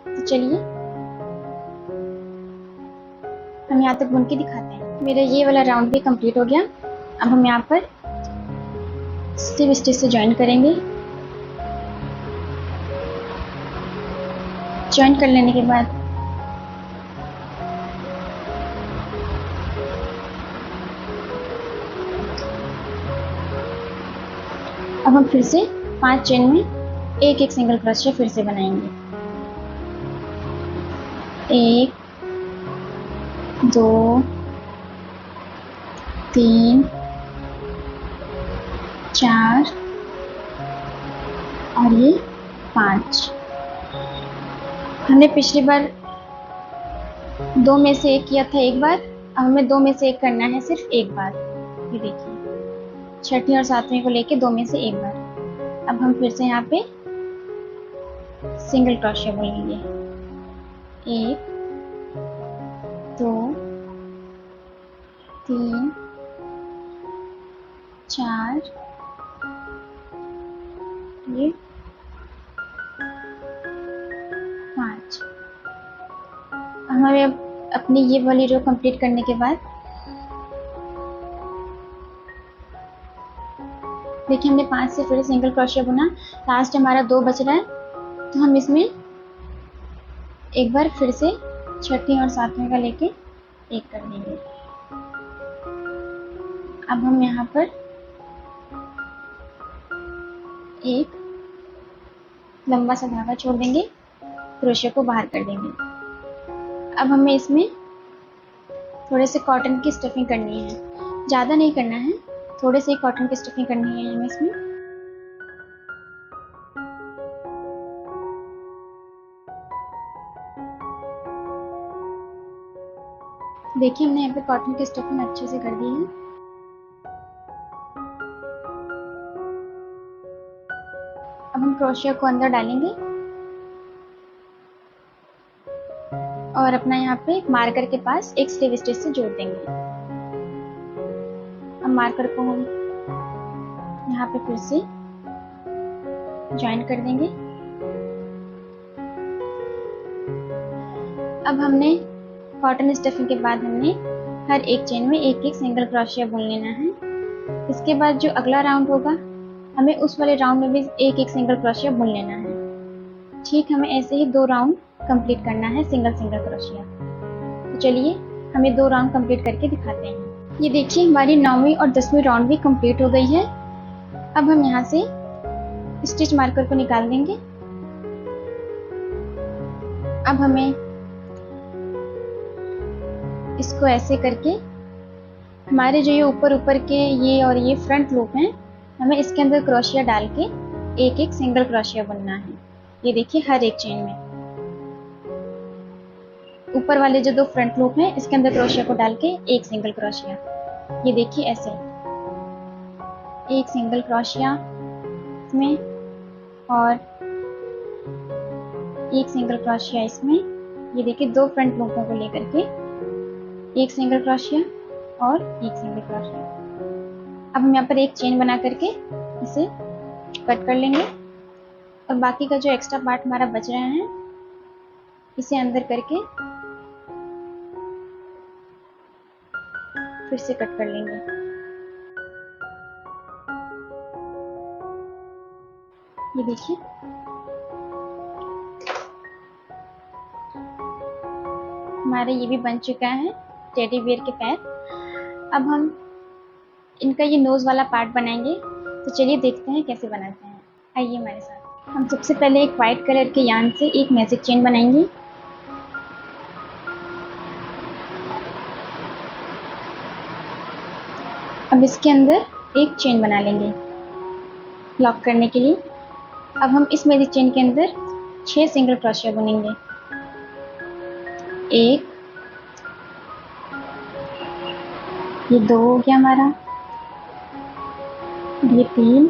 तो चलिए हम यहाँ तक बुन के दिखाते हैं। मेरा ये वाला राउंड भी कंप्लीट हो गया। अब हम यहाँ पर स्लिप स्टिच से ज्वाइन करेंगे। ज्वाइन कर लेने के बाद अब हम फिर से 5 चेन में एक एक सिंगल क्रोशिया फिर से बनाएंगे। 1 2 3 4 और ये 5। हमने पिछली बार 2 में से एक किया था एक बार, अब हमें 2 में से एक करना है सिर्फ एक बार। ये देखिए 6ठी और 7वीं को लेके 2 में से एक बार। अब हम फिर से यहाँ पे सिंगल क्रोशिया बुनेंगे। 1 2 3 4 ये 5। हमें अब अपनी ये वाली रो कंप्लीट करने के बाद देखिए हमने 5 से फिर सिंगल क्रोशिया बुना। लास्ट हमारा 2 बच रहा है, तो हम इसमें एक बार फिर से 6ठी और 7वीं का लेके एक कर देंगे। अब हम यहाँ पर एक लंबा सा धागा छोड़ देंगे, क्रोशिया को बाहर कर देंगे। अब हमें इसमें थोड़े से कॉटन की स्टफिंग करनी है, ज़्यादा नहीं करना है, थोड़े से कॉटन की स्टफिंग करनी है हमें इसमें। देखिए हमने यहाँ पे कॉटन की स्टफिंग अच्छे से कर दी है। अब हम क्रोशिया को अंदर डालेंगे और अपना यहाँ पे मार्कर के पास एक स्लीव स्टिच से जोड़ देंगे। अब मार्कर को हम यहाँ पे फिर से ज्वाइन कर देंगे। अब हमने कॉटन स्टफिंग के बाद हमने हर एक चेन में एक एक सिंगल क्रोशिया बुन लेना है। इसके बाद जो अगला राउंड होगा हमें उस वाले राउंड में भी एक एक सिंगल क्रोशिया बुन लेना है। ठीक हमें ऐसे ही 2 राउंड कंप्लीट करना है सिंगल सिंगल क्रोशिया। तो चलिए हम ये 2 राउंड कंप्लीट करके दिखाते हैं। ये देखिए हमारी 9वीं और 10वीं राउंड भी कंप्लीट हो गई है। अब हम यहाँ से स्टिच मार्कर को निकाल देंगे। अब हमें इसको ऐसे करके हमारे जो ये ऊपर ऊपर के ये और ये फ्रंट लूप हैं, हमें इसके अंदर क्रोशिया डाल के एक एक सिंगल क्रोशिया बुनना है। ये देखिए हर एक चेन में ऊपर वाले जो 2 फ्रंट लूप हैं इसके अंदर क्रोशिया को डाल के एक सिंगल क्रोशिया। ये देखिए ऐसे एक सिंगल क्रोशिया इसमें और एक सिंगल क्रोशिया इसमें। ये देखिए 2 फ्रंट लूपों को लेकर के एक सिंगल क्रोशिया और एक सिंगल क्रोशिया। अब हम यहाँ पर एक चेन बना करके इसे कट कर लेंगे और बाकी का जो एक्स्ट्रा पार्ट हमारा बच रहा है इसे अंदर करके फिर से कट कर लेंगे। ये देखिए हमारे ये भी बन चुका है टेडी बियर के पैर। अब हम इनका ये नोज वाला पार्ट बनाएंगे। तो चलिए देखते हैं कैसे बनाते हैं, आइए हमारे साथ। हम सबसे पहले एक वाइट कलर के यार्न से एक मैजिक चेन बनाएंगे। अब इसके अंदर एक चेन बना लेंगे लॉक करने के लिए। अब हम इस मैजिक चेन के अंदर 6 सिंगल क्रोशिया बुनेंगे। 1, ये 2 हो गया हमारा, ये 3,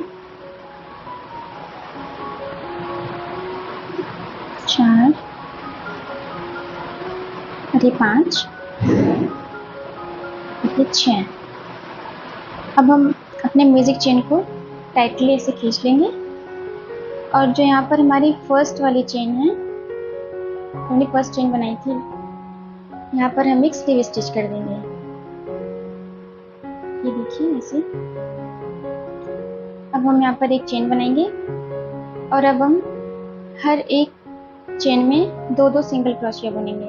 4 और ये 5, ये 6। अब हम अपने म्यूजिक चेन को टाइटली ऐसे खींच लेंगे और जो यहाँ पर हमारी फर्स्ट वाली चेन है, हमने फर्स्ट चेन बनाई थी, यहाँ पर हम एक स्लीव स्टिच कर देंगे। ये देखिए ऐसे। अब हम यहाँ पर एक चेन बनाएंगे और अब हम हर एक चेन में 2-2 सिंगल क्रोशिया बुनेंगे।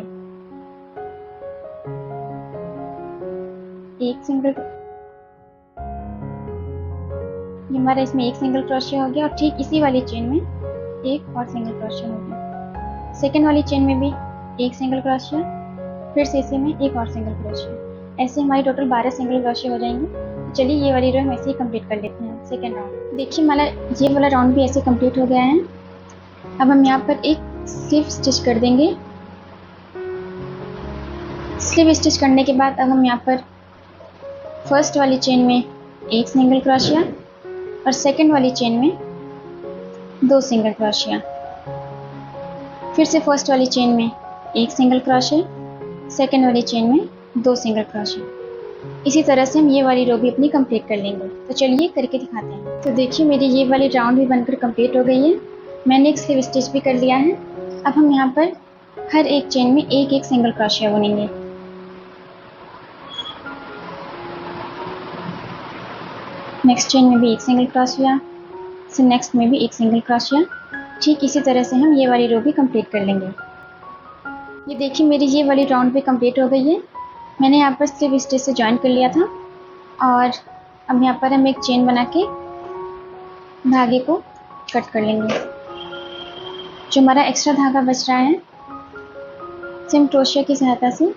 एक सिंगल, ये हमारा इसमें एक सिंगल क्रोशिया हो गया और ठीक इसी वाली चेन में एक और सिंगल क्रोशिया हो गया। सेकेंड वाली चेन में भी एक सिंगल क्रोशिया, फिर से इसी में एक और सिंगल क्रोशिया। ऐसे हमारी टोटल 12 सिंगल क्रोशिया हो जाएंगे। तो चलिए ये वाली रो हम ऐसे ही कंप्लीट कर लेते हैं सेकेंड राउंड। देखिए हमारा ये वाला राउंड भी ऐसे कंप्लीट हो गया है। अब हम यहाँ पर एक स्लीव स्टिच कर देंगे। स्लीव स्टिच करने के बाद अब हम यहाँ पर फर्स्ट वाली चेन में एक सिंगल क्रोशिया और सेकेंड वाली चेन में 2 सिंगल क्रोशिया, फिर से फर्स्ट वाली चेन में एक सिंगल क्रोशिया, सेकेंड वाली चेन में 2 सिंगल क्रोशिया। इसी तरह से हम ये वाली रो भी अपनी कंप्लीट कर लेंगे। तो चलिए करके दिखाते हैं। तो देखिए मेरी ये वाली राउंड भी बनकर कंप्लीट हो गई है। मैंने एक स्लीव स्टिच भी कर लिया है। अब हम यहाँ पर हर एक चेन में एक एक सिंगल क्रोशिया बुनेंगे। नेक्स्ट चेन में भी एक सिंगल क्रोशिया, फिर नेक्स्ट में भी एक सिंगल क्रोशिया। ठीक इसी तरह से हम ये वाली रो भी कंप्लीट कर लेंगे। ये देखिए मेरी ये वाली राउंड भी कंप्लीट हो गई है। मैंने यहाँ पर स्लीव स्टिच से ज्वाइन कर लिया था और अब यहाँ पर हम एक चेन बना के धागे को कट कर लेंगे। जो हमारा एक्स्ट्रा धागा बच रहा है सिम क्रोशिया की सहायता से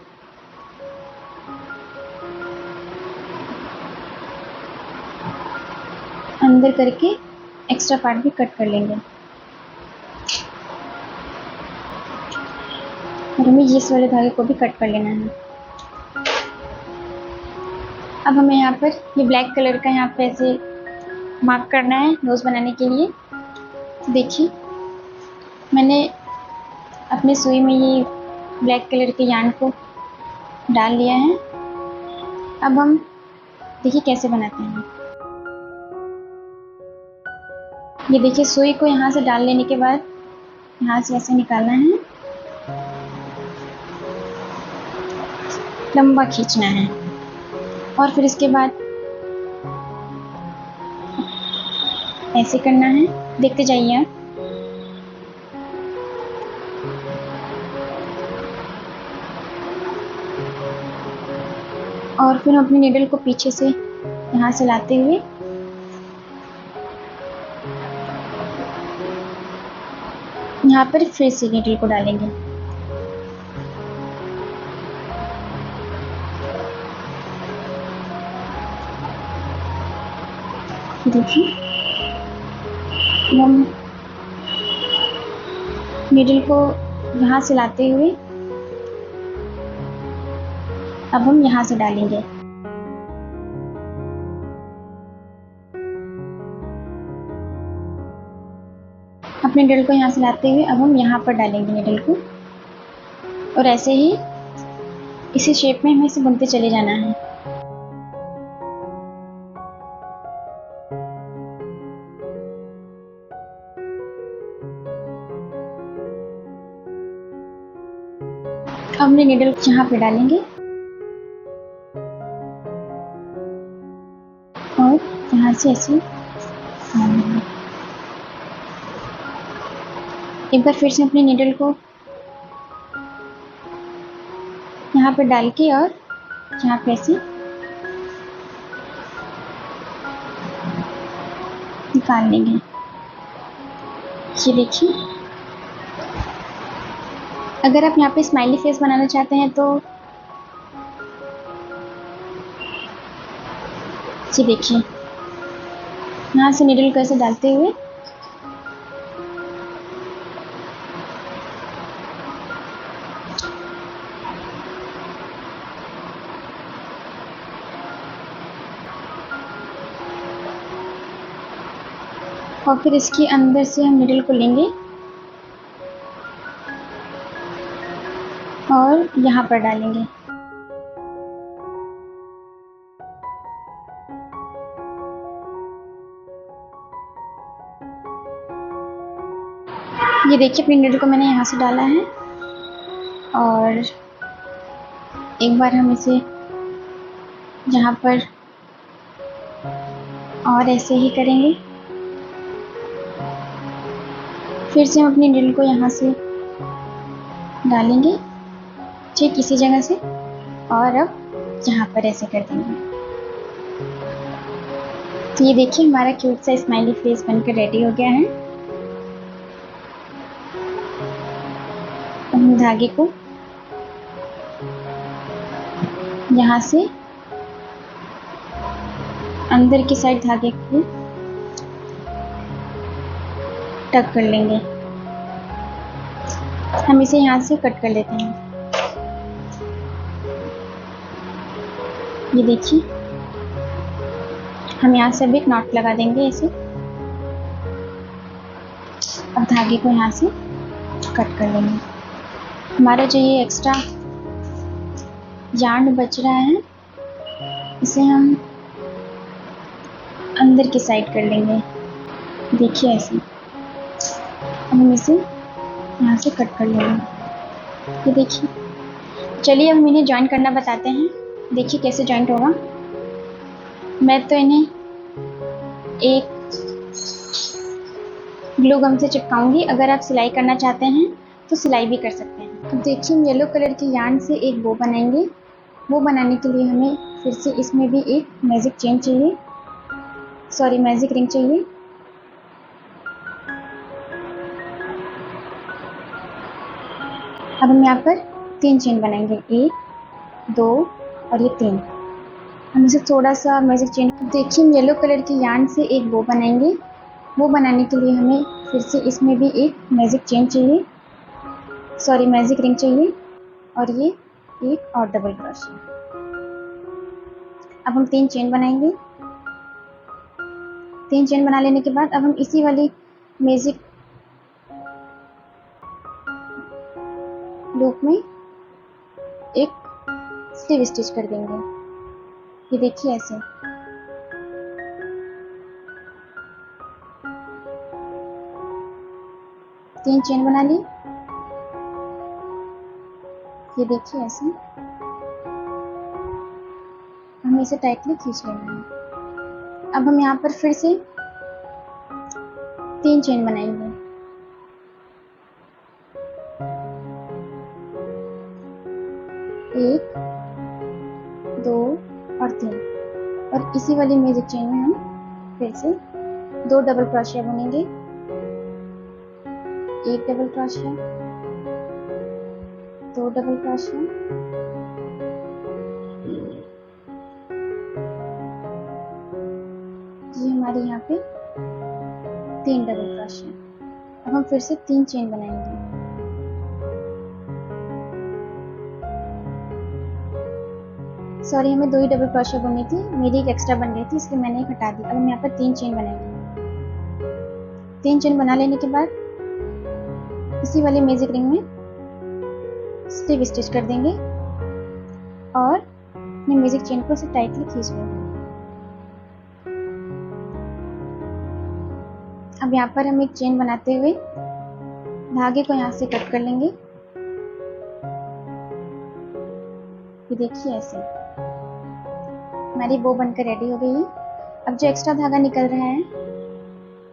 अंदर करके एक्स्ट्रा पार्ट भी कट कर लेंगे और हमें इस वाले धागे को भी कट कर लेना है। अब हमें यहाँ पर ये ब्लैक कलर का यहाँ पे ऐसे मार्क करना है नोज बनाने के लिए। तो देखिए मैंने अपने सुई में ये ब्लैक कलर के यार्न को डाल लिया है। अब हम देखिए कैसे बनाते हैं। ये देखिए सुई को यहाँ से डाल लेने के बाद यहाँ से ऐसे निकालना है, लंबा खींचना है और फिर इसके बाद ऐसे करना है। देखते जाइए आप। और फिर हम अपनी नीडल को पीछे से यहाँ से लाते हुए यहाँ पर फिर से नीडल को डालेंगे। देखिए हम नीडल को यहाँ से लाते हुए अब हम यहाँ से डालेंगे। अपने नीडल को यहाँ से लाते हुए अब हम यहाँ पर डालेंगे नीडल को, और ऐसे ही इसी शेप में हमें इसे बुनते चले जाना है। अब हमने नीडल यहाँ पे डालेंगे और यहाँ से ऐसे एक बार फिर से अपनी नीडल को यहाँ पे डाल के और यहाँ पे ऐसे निकाल लेंगे। ये देखिए, अगर आप यहाँ पे स्माइली फेस बनाना चाहते हैं तो ये देखिए यहाँ से नीडल को ऐसे डालते हुए और फिर इसके अंदर से हम नीडल को लेंगे और यहाँ पर डालेंगे। ये देखिए अपनी नीडल को मैंने यहाँ से डाला है और एक बार हम इसे यहाँ पर और ऐसे ही करेंगे। फिर से हम अपनी नीडल को यहाँ से डालेंगे ठीक इसी जगह से और अब यहाँ पर ऐसे कर देंगे। तो ये देखिए हमारा क्यूट सा स्माइली फेस बनकर रेडी हो गया है। हम धागे को यहाँ से अंदर की साइड धागे को टक कर लेंगे। हम इसे यहाँ से कट कर लेते हैं। ये देखिए हम यहाँ से भी एक नॉट लगा देंगे ऐसे। अब धागे को यहाँ से कट कर लेंगे। हमारा जो ये एक्स्ट्रा यार्न बच रहा है इसे हम अंदर की साइड कर लेंगे। देखिए ऐसे हम इसे यहाँ से कट कर लेंगे। ये देखिए, चलिए अब हम इन्हें जॉइन करना बताते हैं। देखिए कैसे जॉइंट होगा। मैं तो इन्हें एक ग्लू गम से चिपकाऊंगी। अगर आप सिलाई करना चाहते हैं तो सिलाई भी कर सकते हैं। तो देखिए हम येलो कलर के यार्न से एक बो बनाएंगे। वो बनाने के लिए हमें फिर से इसमें भी एक मैजिक चेन चाहिए, सॉरी मैजिक रिंग चाहिए। अब हम यहाँ पर 3 चेन बनाएंगे, 1 2 और ये 3। हम इसे थोड़ा सा मैजिक चेन। देखिए हम येलो कलर के यार्न से एक बो बनाएंगे। वो बनाने के लिए हमें फिर से इसमें भी एक मैजिक चेन चाहिए, सॉरी मैजिक रिंग चाहिए और ये एक और डबल क्रोशे। अब हम 3 चेन बनाएंगे। 3 चेन बना लेने के बाद अब हम इसी वाली मैजिक लूप में एक स्लीव स्टिच कर देंगे। ये देखिए ऐसे। तीन चेन बना ली। ये देखिए ऐसे। हमें इसे टाइटली खींच लेना है। अब हम यहाँ पर फिर से 3 चेन बनाएंगे। 1, 2 और 3। और इसी वाली म्यूजिक चेन में हम फिर से 2 डबल क्रोशिया बुनेंगे। 1 डबल क्रोशिया, 2 डबल क्रोशिया, ये हमारे यहाँ पे 3 डबल क्रोशिया। अब हम फिर से 3 चेन बनाएंगे। सॉरी, हमें 2 ही डबल क्रोशिया बुननी थी, मेरी एक एक्स्ट्रा बन गई थी इसलिए मैंने एक हटा दी। अब हम यहाँ पर 3 चेन बनाएंगे। 3 चेन बना लेने के बाद इसी वाली मैजिक रिंग में स्लीव स्टिच कर देंगे और अपनी मैजिक चेन को उसे टाइटली खींच लेंगे। अब यहाँ पर हम एक चेन बनाते हुए धागे को यहाँ से कट कर लेंगे। ये देखिए ऐसे हमारी बो बनकर रेडी हो गई है। अब जो एक्स्ट्रा धागा निकल रहा है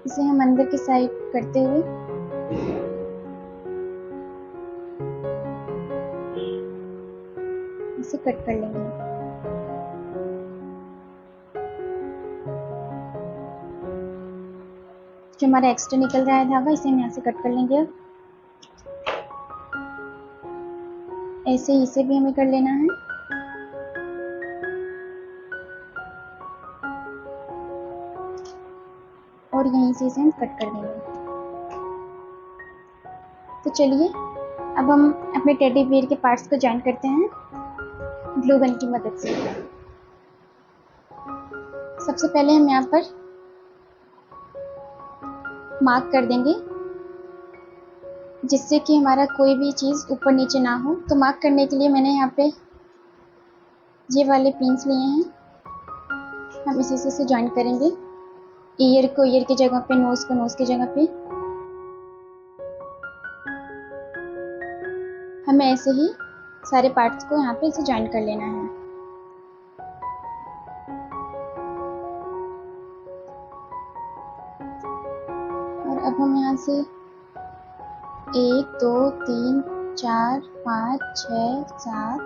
इसे हम अंदर की साइड करते हुए इसे कट कर लेंगे। जो हमारा एक्स्ट्रा निकल रहा है धागा इसे हम यहाँ से कट कर लेंगे। अब ऐसे ही इसे भी हमें कर लेना है। और यहीं से इसे हम कट कर देंगे। तो चलिए अब हम अपने टेडी बियर के पार्ट्स को जॉइन करते हैं ग्लू गन की मदद से। सबसे पहले हम यहाँ पर मार्क कर देंगे जिससे कि हमारा कोई भी चीज़ ऊपर नीचे ना हो। तो मार्क करने के लिए मैंने यहाँ पे ये वाले पिन्स लिए हैं। हम इसी से जॉइन करेंगे। ईयर को ईयर की जगह पे, नोज को नोज की जगह पे। हमें ऐसे ही सारे पार्ट्स को यहाँ पे इसे जॉइन कर लेना है। और अब हम यहाँ से 1 2 3 4 5 6 7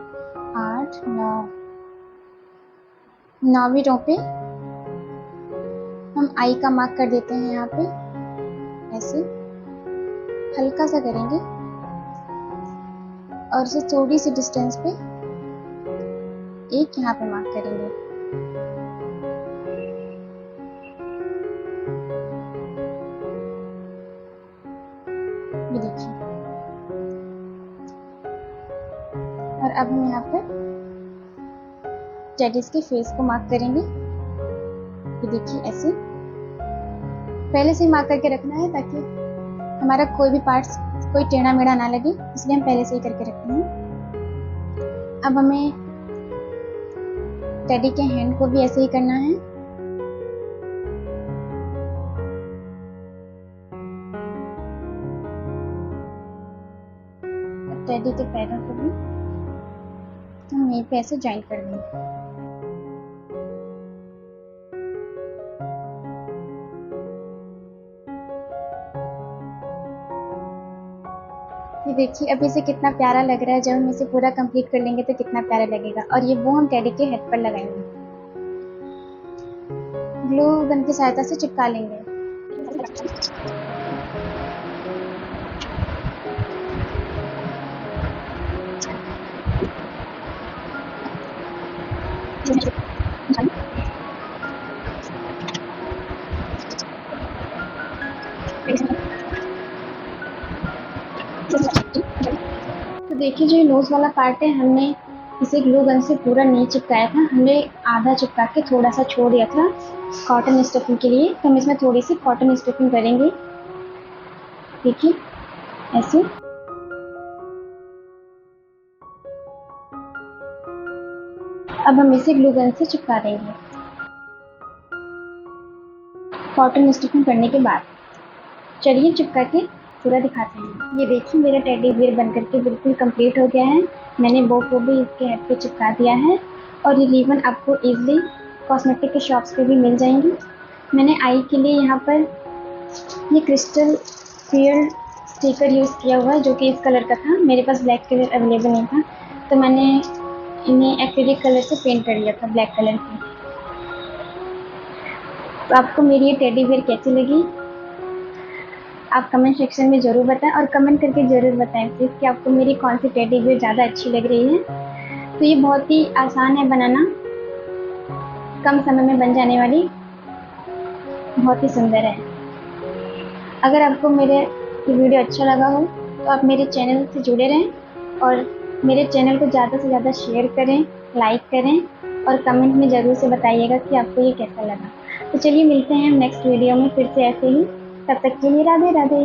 8 9 9वीं रो पे हम आई का मार्क कर देते हैं। यहाँ पे ऐसे हल्का सा करेंगे और इसे थोड़ी सी डिस्टेंस पे एक यहाँ पे मार्क करेंगे। ये देखिए। और अब हम यहाँ पे टेडीज के फेस को मार्क करेंगे। ये देखिए ऐसे पहले से ही मार्क करके रखना है ताकि हमारा कोई भी पार्ट्स कोई टेढ़ा मेढ़ा ना लगे, इसलिए हम पहले से ही करके रखते हैं। अब हमें टेडी के हैंड को भी ऐसे ही करना है। टेडी के पैरों को भी हम यहीं पे ऐसे जॉइन कर देंगे। ये देखिए अभी से कितना प्यारा लग रहा है। जब हम इसे पूरा कंप्लीट कर लेंगे तो कितना प्यारा लगेगा। और ये वो हम टेडी के हेड पर लगाएंगे, ग्लू गन की सहायता से चिपका लेंगे। तो देखिए जो नोज वाला पार्ट है हमने इसे ग्लू गन से पूरा नहीं चिपकाया था, हमने आधा चिपका के थोड़ा सा छोड़ दिया था कॉटन स्टफिंग के लिए। तो हम इसमें थोड़ी सी कॉटन स्टफिंग करेंगे। देखिए ऐसे। अब हम इसे ग्लू गन से चिपका देंगे। कॉटन स्टिचिंग करने के बाद चलिए चिपका के पूरा दिखाते हैं। ये देखिए मेरा टेडी बियर बन करके बिल्कुल कंप्लीट हो गया है। मैंने बो को भी इसके हेड पे चिपका दिया है और ये रिबन आपको इजीली कॉस्मेटिक के शॉप्स पे भी मिल जाएंगी। मैंने आई के लिए यहाँ पर ये क्रिस्टल क्लियर स्टिकर यूज़ किया हुआ है जो कि इस कलर का था। मेरे पास ब्लैक कलर अवेलेबल नहीं था तो मैंने इन्हें एक्रिलिक कलर से पेंट कर लिया था, ब्लैक कलर की। तो आपको मेरी ये टेडी बियर कैसी लगी आप कमेंट सेक्शन में ज़रूर बताएं और कमेंट करके ज़रूर बताएं प्लीज़ कि आपको मेरी कौन सी टेडी बियर ज़्यादा अच्छी लग रही है। तो ये बहुत ही आसान है बनाना, कम समय में बन जाने वाली, बहुत ही सुंदर है। अगर आपको मेरे ये वीडियो अच्छा लगा हो तो आप मेरे चैनल से जुड़े रहें और मेरे चैनल को ज़्यादा से ज़्यादा शेयर करें, लाइक करें और कमेंट में ज़रूर से बताइएगा कि आपको ये कैसा लगा। तो चलिए मिलते हैं नेक्स्ट वीडियो में फिर से ऐसे ही। तब तक के लिए राधे राधे।